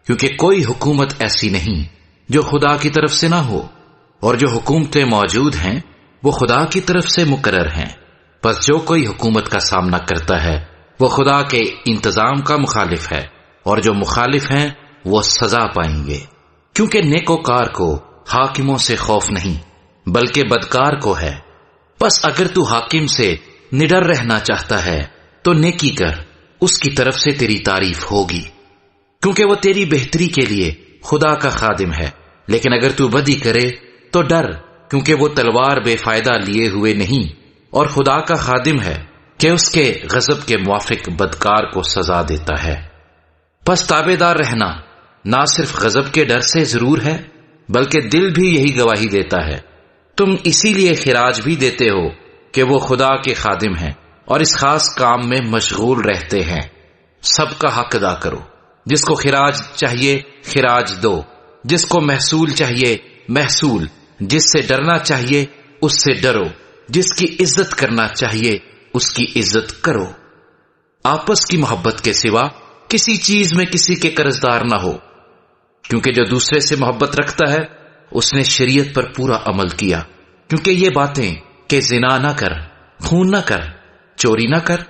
کیونکہ کوئی حکومت ایسی نہیں جو خدا کی طرف سے نہ ہو، اور جو حکومتیں موجود ہیں وہ خدا کی طرف سے مقرر ہیں۔ پس جو کوئی حکومت کا سامنا کرتا ہے وہ خدا کے انتظام کا مخالف ہے، اور جو مخالف ہیں وہ سزا پائیں گے، کیونکہ نیکوکار کو حاکموں سے خوف نہیں بلکہ بدکار کو ہے۔ پس اگر تو حاکم سے نڈر رہنا چاہتا ہے تو نیکی کر، اس کی طرف سے تیری تعریف ہوگی، کیونکہ وہ تیری بہتری کے لیے خدا کا خادم ہے۔ لیکن اگر تو بدی کرے تو ڈر، کیونکہ وہ تلوار بے فائدہ لیے ہوئے نہیں، اور خدا کا خادم ہے کہ اس کے غضب کے موافق بدکار کو سزا دیتا ہے۔ پس تابع دار رہنا نہ صرف غضب کے ڈر سے ضرور ہے بلکہ دل بھی یہی گواہی دیتا ہے۔ تم اسی لیے خراج بھی دیتے ہو کہ وہ خدا کے خادم ہیں اور اس خاص کام میں مشغول رہتے ہیں۔ سب کا حق ادا کرو، جس کو خراج چاہیے خراج دو، جس کو محصول چاہیے محصول، جس سے ڈرنا چاہیے اس سے ڈرو، جس کی عزت کرنا چاہیے اس کی عزت کرو۔ آپس کی محبت کے سوا کسی چیز میں کسی کے قرضدار نہ ہو، کیونکہ جو دوسرے سے محبت رکھتا ہے اس نے شریعت پر پورا عمل کیا۔ کیونکہ یہ باتیں کہ زنا نہ کر، خون نہ کر، چوری نہ کر،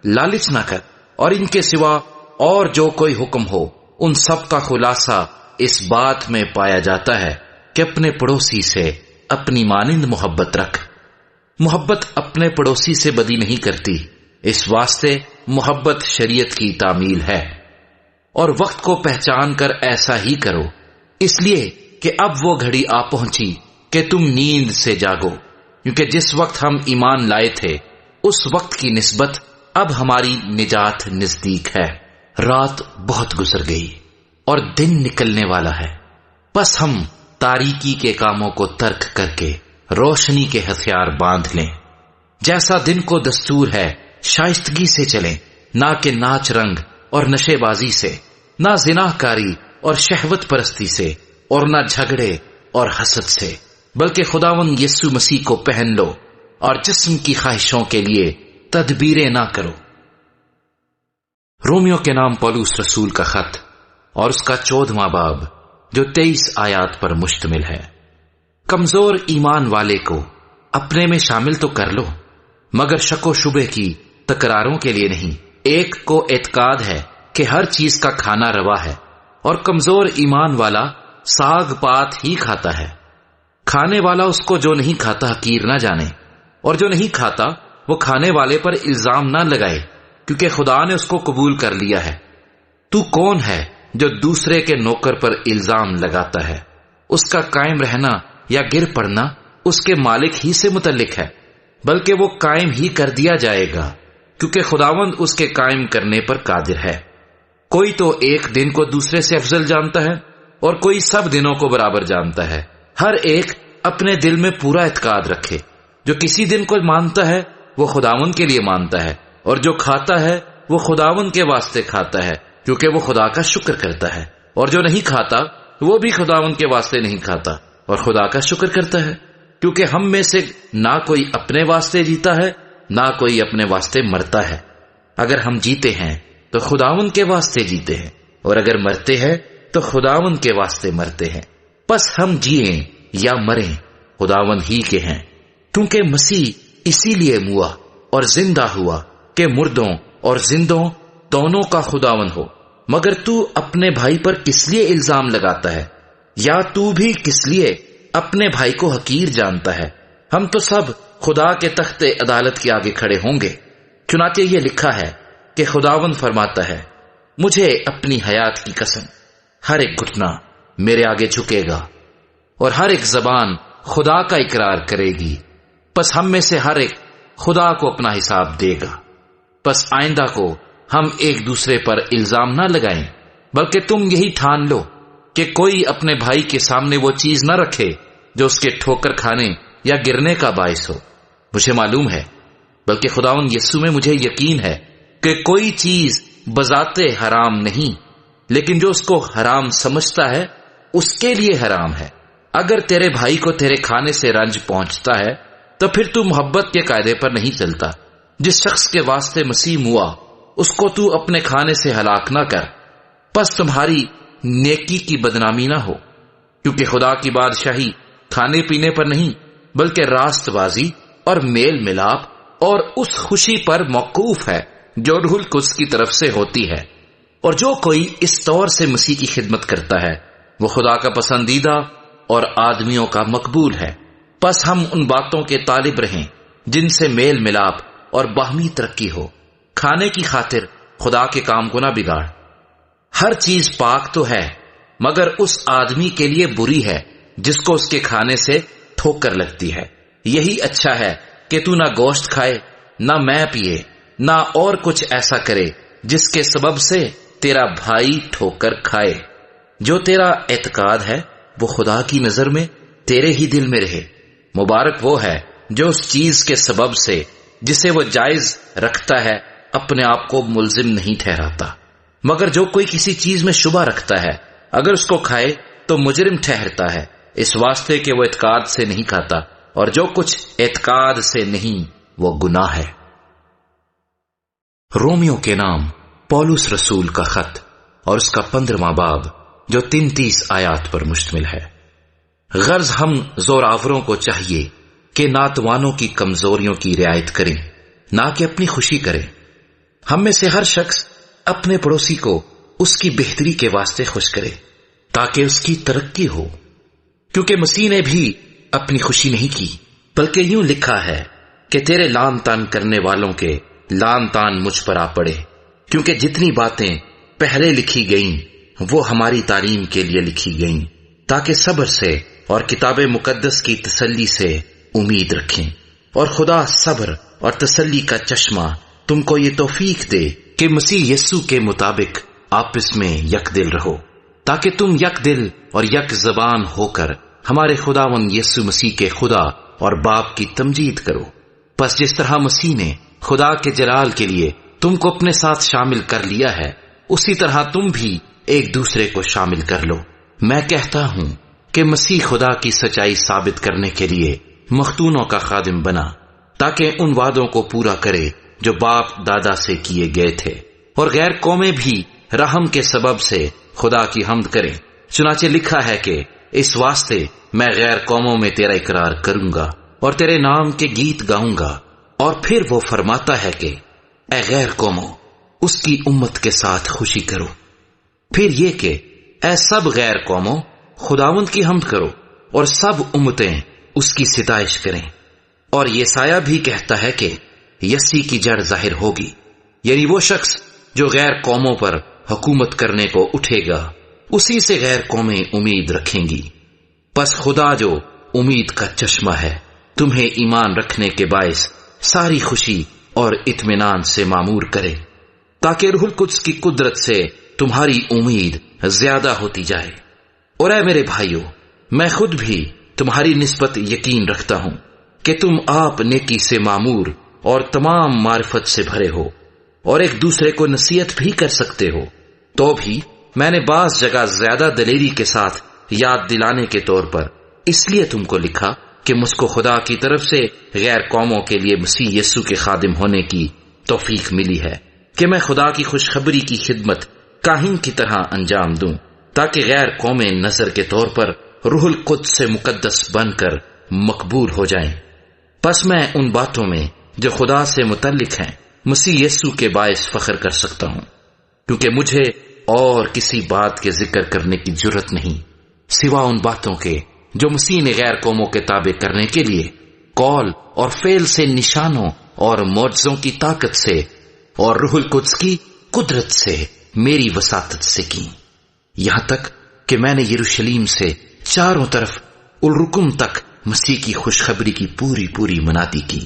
لالچ نہ کر، اور ان کے سوا اور جو کوئی حکم ہو، ان سب کا خلاصہ اس بات میں پایا جاتا ہے کہ اپنے پڑوسی سے اپنی مانند محبت رکھ۔ محبت اپنے پڑوسی سے بدی نہیں کرتی، اس واسطے محبت شریعت کی تعمیل ہے، اور وقت کو پہچان کر ایسا ہی کرو، اس لیے کہ اب وہ گھڑی آ پہنچی کہ تم نیند سے جاگو، کیونکہ جس وقت ہم ایمان لائے تھے اس وقت کی نسبت اب ہماری نجات نزدیک ہے۔ رات بہت گزر گئی اور دن نکلنے والا ہے، پس ہم تاریکی کے کاموں کو ترک کر کے روشنی کے ہتھیار باندھ لیں۔ جیسا دن کو دستور ہے شائستگی سے چلیں، نہ کہ ناچ رنگ اور نشے بازی سے، نہ زنا کاری اور شہوت پرستی سے، اور نہ جھگڑے اور حسد سے، بلکہ خداوند یسوع مسیح کو پہن لو اور جسم کی خواہشوں کے لیے تدبیریں نہ کرو۔ رومیوں کے نام پولس رسول کا خط اور اس کا 14واں باب جو 23 آیات پر مشتمل ہے۔ کمزور ایمان والے کو اپنے میں شامل تو کر لو، مگر شک و شبے کی تکراروں کے لیے نہیں۔ ایک کو اعتقاد ہے کہ ہر چیز کا کھانا روا ہے، اور کمزور ایمان والا ساگ پات ہی کھاتا ہے۔ کھانے والا اس کو جو نہیں کھاتا حقیر نہ جانے، اور جو نہیں کھاتا وہ کھانے والے پر الزام نہ لگائے، کیونکہ خدا نے اس کو قبول کر لیا ہے۔ تو کون ہے جو دوسرے کے نوکر پر الزام لگاتا ہے؟ اس کا قائم رہنا یا گر پڑنا اس کے مالک ہی سے متعلق ہے، بلکہ وہ قائم ہی کر دیا جائے گا، کیونکہ خداوند اس کے قائم کرنے پر قادر ہے۔ کوئی تو ایک دن کو دوسرے سے افضل جانتا ہے اور کوئی سب دنوں کو برابر جانتا ہے۔ ہر ایک اپنے دل میں پورا اعتقاد رکھے۔ جو کسی دن کو مانتا ہے وہ خداوند کے لیے مانتا ہے، اور جو کھاتا ہے وہ خداوند کے واسطے کھاتا ہے، کیونکہ وہ خدا کا شکر کرتا ہے، اور جو نہیں کھاتا وہ بھی خداوند کے واسطے نہیں کھاتا اور خدا کا شکر کرتا ہے، کیونکہ ہم میں سے نہ کوئی اپنے واسطے جیتا ہے نہ کوئی اپنے واسطے مرتا ہے۔ اگر ہم جیتے ہیں تو خداوند کے واسطے جیتے ہیں، اور اگر مرتے ہیں تو خداوند کے واسطے مرتے ہیں، پس ہم جیئیں یا مریں خداوند ہی کے ہیں، کیونکہ مسیح اسی لیے موا اور زندہ ہوا کہ مردوں اور زندوں دونوں کا خداوند ہو۔ مگر تو اپنے بھائی پر کس لیے الزام لگاتا ہے؟ یا تو بھی کس لیے اپنے بھائی کو حقیر جانتا ہے؟ ہم تو سب خدا کے تخت عدالت کے آگے کھڑے ہوں گے۔ چنانچہ یہ لکھا ہے کہ خداوند فرماتا ہے، مجھے اپنی حیات کی قسم، ہر ایک گھٹنا میرے آگے جھکے گا اور ہر ایک زبان خدا کا اقرار کرے گی۔ پس ہم میں سے ہر ایک خدا کو اپنا حساب دے گا۔ پس آئندہ کو ہم ایک دوسرے پر الزام نہ لگائیں، بلکہ تم یہی ٹھان لو کہ کوئی اپنے بھائی کے سامنے وہ چیز نہ رکھے جو اس کے ٹھوکر کھانے یا گرنے کا باعث ہو۔ مجھے معلوم ہے، بلکہ خداوند یسوع میں مجھے یقین ہے کہ کوئی چیز بذات حرام نہیں، لیکن جو اس کو حرام سمجھتا ہے اس کے لیے حرام ہے۔ اگر تیرے بھائی کو تیرے کھانے سے رنج پہنچتا ہے تو پھر تو محبت کے قاعدے پر نہیں چلتا۔ جس شخص کے واسطے مسیح ہوا اس کو تو اپنے کھانے سے ہلاک نہ کر، پس تمہاری نیکی کی بدنامی نہ ہو، کیونکہ خدا کی بادشاہی کھانے پینے پر نہیں بلکہ راست بازی اور میل ملاپ اور اس خوشی پر موقوف ہے جو روح القدس کی طرف سے ہوتی ہے۔ اور جو کوئی اس طور سے مسیح کی خدمت کرتا ہے وہ خدا کا پسندیدہ اور آدمیوں کا مقبول ہے۔ پس ہم ان باتوں کے طالب رہیں جن سے میل ملاپ اور باہمی ترقی ہو۔ کھانے کی خاطر خدا کے کام کو نہ بگاڑ۔ ہر چیز پاک تو ہے، مگر اس آدمی کے لیے بری ہے جس کو اس کے کھانے سے ٹھوکر لگتی ہے۔ یہی اچھا ہے کہ تو نہ گوشت کھائے، نہ میں پیے، نہ اور کچھ ایسا کرے جس کے سبب سے تیرا بھائی ٹھوکر کھائے۔ جو تیرا اعتقاد ہے وہ خدا کی نظر میں تیرے ہی دل میں رہے۔ مبارک وہ ہے جو اس چیز کے سبب سے جسے وہ جائز رکھتا ہے اپنے آپ کو ملزم نہیں ٹھہراتا، مگر جو کوئی کسی چیز میں شبہ رکھتا ہے اگر اس کو کھائے تو مجرم ٹھہرتا ہے، اس واسطے کہ وہ اعتقاد سے نہیں کھاتا، اور جو کچھ اعتقاد سے نہیں وہ گناہ ہے۔ رومیو کے نام پولس رسول کا خط اور اس کا 15واں باب جو 33 آیات پر مشتمل ہے۔ غرض ہم زوراوروں کو چاہیے کہ ناتوانوں کی کمزوریوں کی رعایت کریں، نہ کہ اپنی خوشی کریں۔ ہم میں سے ہر شخص اپنے پڑوسی کو اس کی بہتری کے واسطے خوش کرے تاکہ اس کی ترقی ہو، کیونکہ مسیح نے بھی اپنی خوشی نہیں کی، بلکہ یوں لکھا ہے کہ تیرے لان تان کرنے والوں کے لان تان مجھ پر آ پڑے، کیونکہ جتنی باتیں پہلے لکھی گئیں وہ ہماری تعلیم کے لیے لکھی گئیں، تاکہ صبر سے اور کتاب مقدس کی تسلی سے امید رکھیں۔ اور خدا صبر اور تسلی کا چشمہ تم کو یہ توفیق دے کہ مسیح یسوع کے مطابق آپس میں یک دل رہو، تاکہ تم یک دل اور یک زبان ہو کر ہمارے خداوند یسوع مسیح کے خدا اور باپ کی تمجید کرو۔ پس جس طرح مسیح نے خدا کے جلال کے لیے تم کو اپنے ساتھ شامل کر لیا ہے، اسی طرح تم بھی ایک دوسرے کو شامل کر لو۔ میں کہتا ہوں کہ مسیح خدا کی سچائی ثابت کرنے کے لیے مختونوں کا خادم بنا، تاکہ ان وعدوں کو پورا کرے جو باپ دادا سے کیے گئے تھے، اور غیر قومیں بھی رحم کے سبب سے خدا کی حمد کریں۔ چنانچہ لکھا ہے کہ اس واسطے میں غیر قوموں میں تیرا اقرار کروں گا اور تیرے نام کے گیت گاؤں گا۔ اور پھر وہ فرماتا ہے کہ اے غیر قوموں اس کی امت کے ساتھ خوشی کرو۔ پھر یہ کہ اے سب غیر قوموں خداوند کی حمد کرو، اور سب امتیں اس کی ستائش کریں۔ اور یہ سایہ بھی کہتا ہے کہ یسی کی جڑ ظاہر ہوگی، یعنی وہ شخص جو غیر قوموں پر حکومت کرنے کو اٹھے گا، اسی سے غیر قومیں امید رکھیں گی۔ پس خدا جو امید کا چشمہ ہے تمہیں ایمان رکھنے کے باعث ساری خوشی اور اطمینان سے معمور کرے، تاکہ روح القدس کی قدرت سے تمہاری امید زیادہ ہوتی جائے۔ اور اے میرے بھائیو، میں خود بھی تمہاری نسبت یقین رکھتا ہوں کہ تم آپ نیکی سے معمور اور تمام معرفت سے بھرے ہو، اور ایک دوسرے کو نصیحت بھی کر سکتے ہو۔ تو بھی میں نے بعض جگہ زیادہ دلیری کے ساتھ یاد دلانے کے طور پر اس لیے تم کو لکھا کہ مجھ کو خدا کی طرف سے غیر قوموں کے لیے مسیح یسوع کے خادم ہونے کی توفیق ملی ہے، کہ میں خدا کی خوشخبری کی خدمت کاہن کی طرح انجام دوں، تاکہ غیر قومیں نظر کے طور پر روح القدس سے مقدس بن کر مقبول ہو جائیں۔ پس میں ان باتوں میں جو خدا سے متعلق ہیں مسیح یسوع کے باعث فخر کر سکتا ہوں، کیونکہ مجھے اور کسی بات کے ذکر کرنے کی جرت نہیں سوا ان باتوں کے جو مسیح نے غیر قوموں کے تابع کرنے کے لیے قول اور فعل سے، نشانوں اور معجزوں کی طاقت سے اور روح القدس کی قدرت سے میری وساطت سے کی، یہاں تک کہ میں نے یروشلیم سے چاروں طرف الرکم تک مسیح کی خوشخبری کی پوری منادی کی۔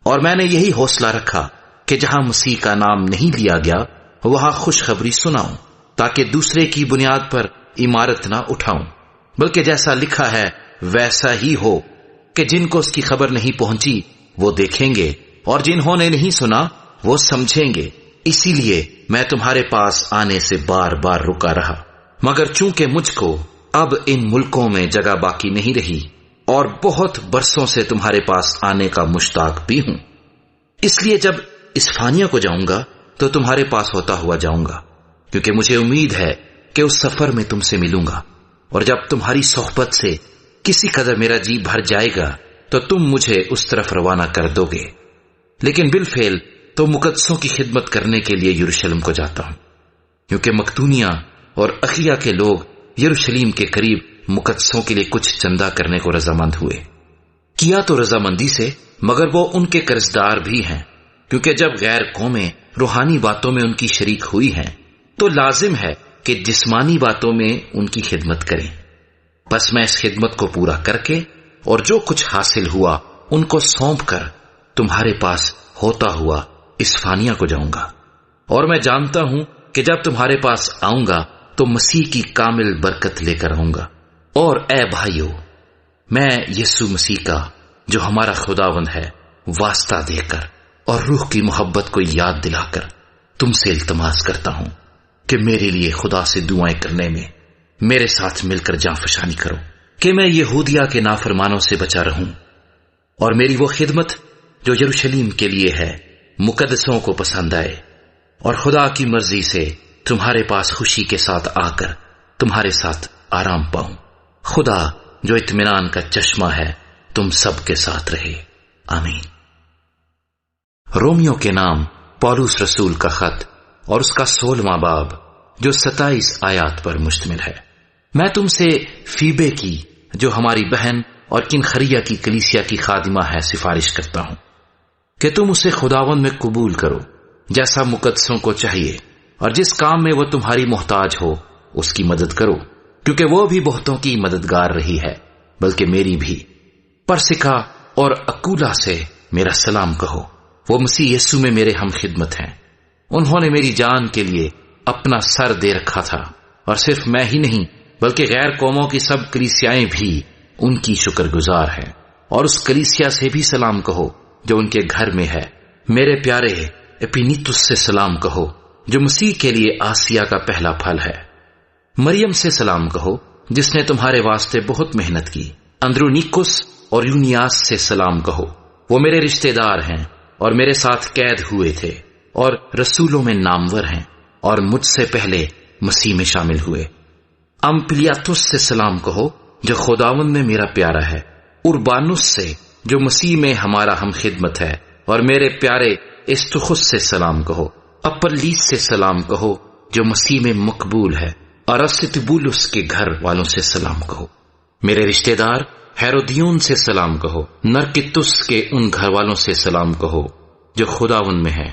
اور میں نے یہی حوصلہ رکھا کہ جہاں مسیح کا نام نہیں لیا گیا وہاں خوشخبری سناؤں، تاکہ دوسرے کی بنیاد پر عمارت نہ اٹھاؤں، بلکہ جیسا لکھا ہے ویسا ہی ہو کہ جن کو اس کی خبر نہیں پہنچی وہ دیکھیں گے، اور جنہوں نے نہیں سنا وہ سمجھیں گے۔ اسی لیے میں تمہارے پاس آنے سے بار بار رکا رہا، مگر چونکہ مجھ کو اب ان ملکوں میں جگہ باقی نہیں رہی اور بہت برسوں سے تمہارے پاس آنے کا مشتاق بھی ہوں، اس لیے جب اسفانیہ کو جاؤں گا تو تمہارے پاس ہوتا ہوا جاؤں گا، کیونکہ مجھے امید ہے کہ اس سفر میں تم سے ملوں گا، اور جب تمہاری صحبت سے کسی قدر میرا جی بھر جائے گا تو تم مجھے اس طرف روانہ کر دو گے۔ لیکن بالفعل تو مقدسوں کی خدمت کرنے کے لیے یروشلم کو جاتا ہوں، کیونکہ مقدونیہ اور اخیہ کے لوگ یروشلم کے قریب مقدسوں کے لیے کچھ چندہ کرنے کو رضامند ہوئے۔ کیا تو رضامندی سے، مگر وہ ان کے قرضدار بھی ہیں، کیونکہ جب غیر قومیں روحانی باتوں میں ان کی شریک ہوئی ہیں تو لازم ہے کہ جسمانی باتوں میں ان کی خدمت کریں۔ بس میں اس خدمت کو پورا کر کے اور جو کچھ حاصل ہوا ان کو سونپ کر تمہارے پاس ہوتا ہوا اسفانیہ کو جاؤں گا، اور میں جانتا ہوں کہ جب تمہارے پاس آؤں گا تو مسیح کی کامل برکت لے کر آؤں گا۔ اور اے بھائیو، میں یسوع مسیح کا جو ہمارا خداوند ہے واسطہ دے کر اور روح کی محبت کو یاد دلا کر تم سے التماس کرتا ہوں کہ میرے لیے خدا سے دعائیں کرنے میں میرے ساتھ مل کر جاں فشانی کرو، کہ میں یہودیہ کے نافرمانوں سے بچا رہوں، اور میری وہ خدمت جو یروشلم کے لیے ہے مقدسوں کو پسند آئے، اور خدا کی مرضی سے تمہارے پاس خوشی کے ساتھ آ کر تمہارے ساتھ آرام پاؤں۔ خدا جو اطمینان کا چشمہ ہے تم سب کے ساتھ رہے، آمین۔ رومیو کے نام پولس رسول کا خط اور اس کا 16واں باب جو 27 آیات پر مشتمل ہے۔ میں تم سے فیبے کی جو ہماری بہن اور کنخریہ کی کلیسیا کی خادمہ ہے سفارش کرتا ہوں کہ تم اسے خداوند میں قبول کرو جیسا مقدسوں کو چاہیے، اور جس کام میں وہ تمہاری محتاج ہو اس کی مدد کرو، کیونکہ وہ بھی بہتوں کی مددگار رہی ہے، بلکہ میری بھی۔ پرسکا اور اکولا سے میرا سلام کہو، وہ مسیح یسوع میں میرے ہم خدمت ہیں۔ انہوں نے میری جان کے لیے اپنا سر دے رکھا تھا، اور صرف میں ہی نہیں بلکہ غیر قوموں کی سب کلیسیائیں بھی ان کی شکر گزار ہیں۔ اور اس کلیسیا سے بھی سلام کہو جو ان کے گھر میں ہے۔ میرے پیارے اپینیتس سے سلام کہو جو مسیح کے لیے آسیا کا پہلا پھل ہے۔ مریم سے سلام کہو جس نے تمہارے واسطے بہت محنت کی۔ اندرونیکس اور یونیاس سے سلام کہو، وہ میرے رشتہ دار ہیں اور میرے ساتھ قید ہوئے تھے اور رسولوں میں نامور ہیں اور مجھ سے پہلے مسیح میں شامل ہوئے۔ امپلیاتس سے سلام کہو جو خداوند میں میرا پیارا ہے۔ اربانس سے جو مسیح میں ہمارا ہم خدمت ہے، اور میرے پیارے استخس سے سلام کہو۔ اپلیس سے سلام کہو جو مسیح میں مقبول ہے، اور ارسطبولس کے گھر والوں سے سلام کہو۔ میرے رشتہ دار ہیرودیون سے سلام کہو۔ نرکتس کے ان گھر والوں سے سلام کہو جو خداوند میں ہے۔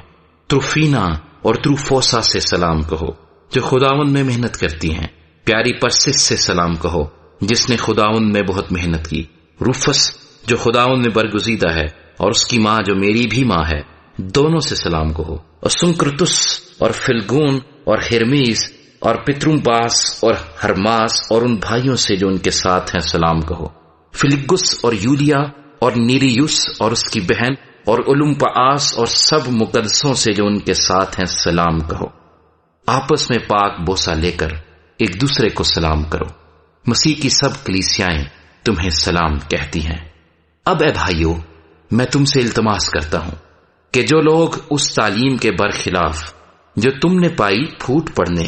تروفینا اور تروفوسا سے سلام کہو جو خداوند میں محنت کرتی ہیں۔ پیاری پرسس سے سلام کہو جس نے خداوند میں بہت محنت کی۔ روفس جو خداوند میں برگزیدہ ہے، اور اس کی ماں جو میری بھی ماں ہے، دونوں سے سلام کہو۔ اور سنکرتس اور فلگون اور ہرمیس اور پترومباس اور ہرماس اور ان بھائیوں سے جو ان کے ساتھ ہیں سلام کہو۔ فلگس اور یولیا اور نیریوس اور اس کی بہن اور اولمپاس اور سب مقدسوں سے جو ان کے ساتھ ہیں سلام کہو۔ آپس میں پاک بوسہ لے کر ایک دوسرے کو سلام کرو۔ مسیح کی سب کلیسیائیں تمہیں سلام کہتی ہیں۔ اب اے بھائیو، میں تم سے التماس کرتا ہوں کہ جو لوگ اس تعلیم کے برخلاف جو تم نے پائی پھوٹ پڑنے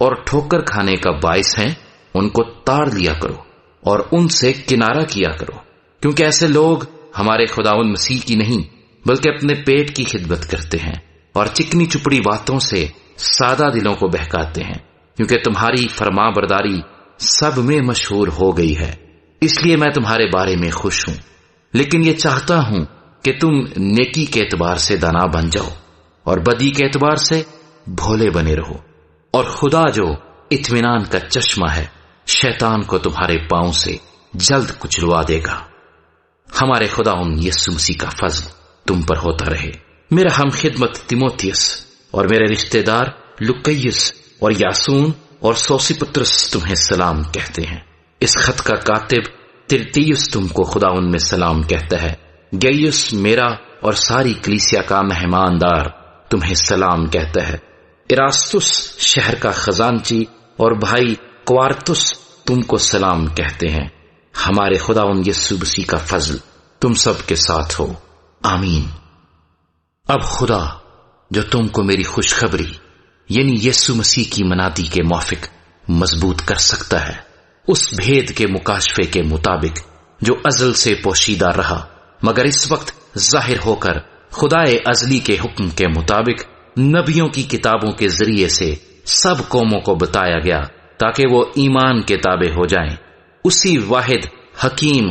اور ٹھوکر کھانے کا باعث ہیں ان کو تاڑ لیا کرو اور ان سے کنارہ کیا کرو، کیونکہ ایسے لوگ ہمارے خداوند مسیح کی نہیں بلکہ اپنے پیٹ کی خدمت کرتے ہیں اور چکنی چپڑی باتوں سے سادہ دلوں کو بہکاتے ہیں، کیونکہ تمہاری فرما برداری سب میں مشہور ہو گئی ہے، اس لیے میں تمہارے بارے میں خوش ہوں، لیکن یہ چاہتا ہوں کہ تم نیکی کے اعتبار سے دانا بن جاؤ اور بدی کے اعتبار سے بھولے بنے رہو، اور خدا جو اطمینان کا چشمہ ہے شیطان کو تمہارے پاؤں سے جلد کچلوا دے گا۔ ہمارے خداوند یسوع مسیح کا فضل تم پر ہوتا رہے۔ میرا ہم خدمت تیموتھیوس اور میرے رشتہ دار لوکیس اور یاسون اور سوسیپترس تمہیں سلام کہتے ہیں۔ اس خط کا کاتب ترتیوس تم کو خداوند میں سلام کہتا ہے۔ گیوس میرا اور ساری کلیسیا کا مہماندار تمہیں سلام کہتا ہے۔ اراستس شہر کا خزانچی اور بھائی کوارتس تم کو سلام کہتے ہیں۔ ہمارے خداوند یسوع مسیح کا فضل تم سب کے ساتھ ہو، آمین۔ اب خدا جو تم کو میری خوشخبری یعنی یسوع مسیح کی منادی کے موافق مضبوط کر سکتا ہے، اس بھید کے مکاشفے کے مطابق جو ازل سے پوشیدہ رہا مگر اس وقت ظاہر ہو کر خدائے ازلی کے حکم کے مطابق نبیوں کی کتابوں کے ذریعے سے سب قوموں کو بتایا گیا تاکہ وہ ایمان کے تابع ہو جائیں۔ اسی واحد حکیم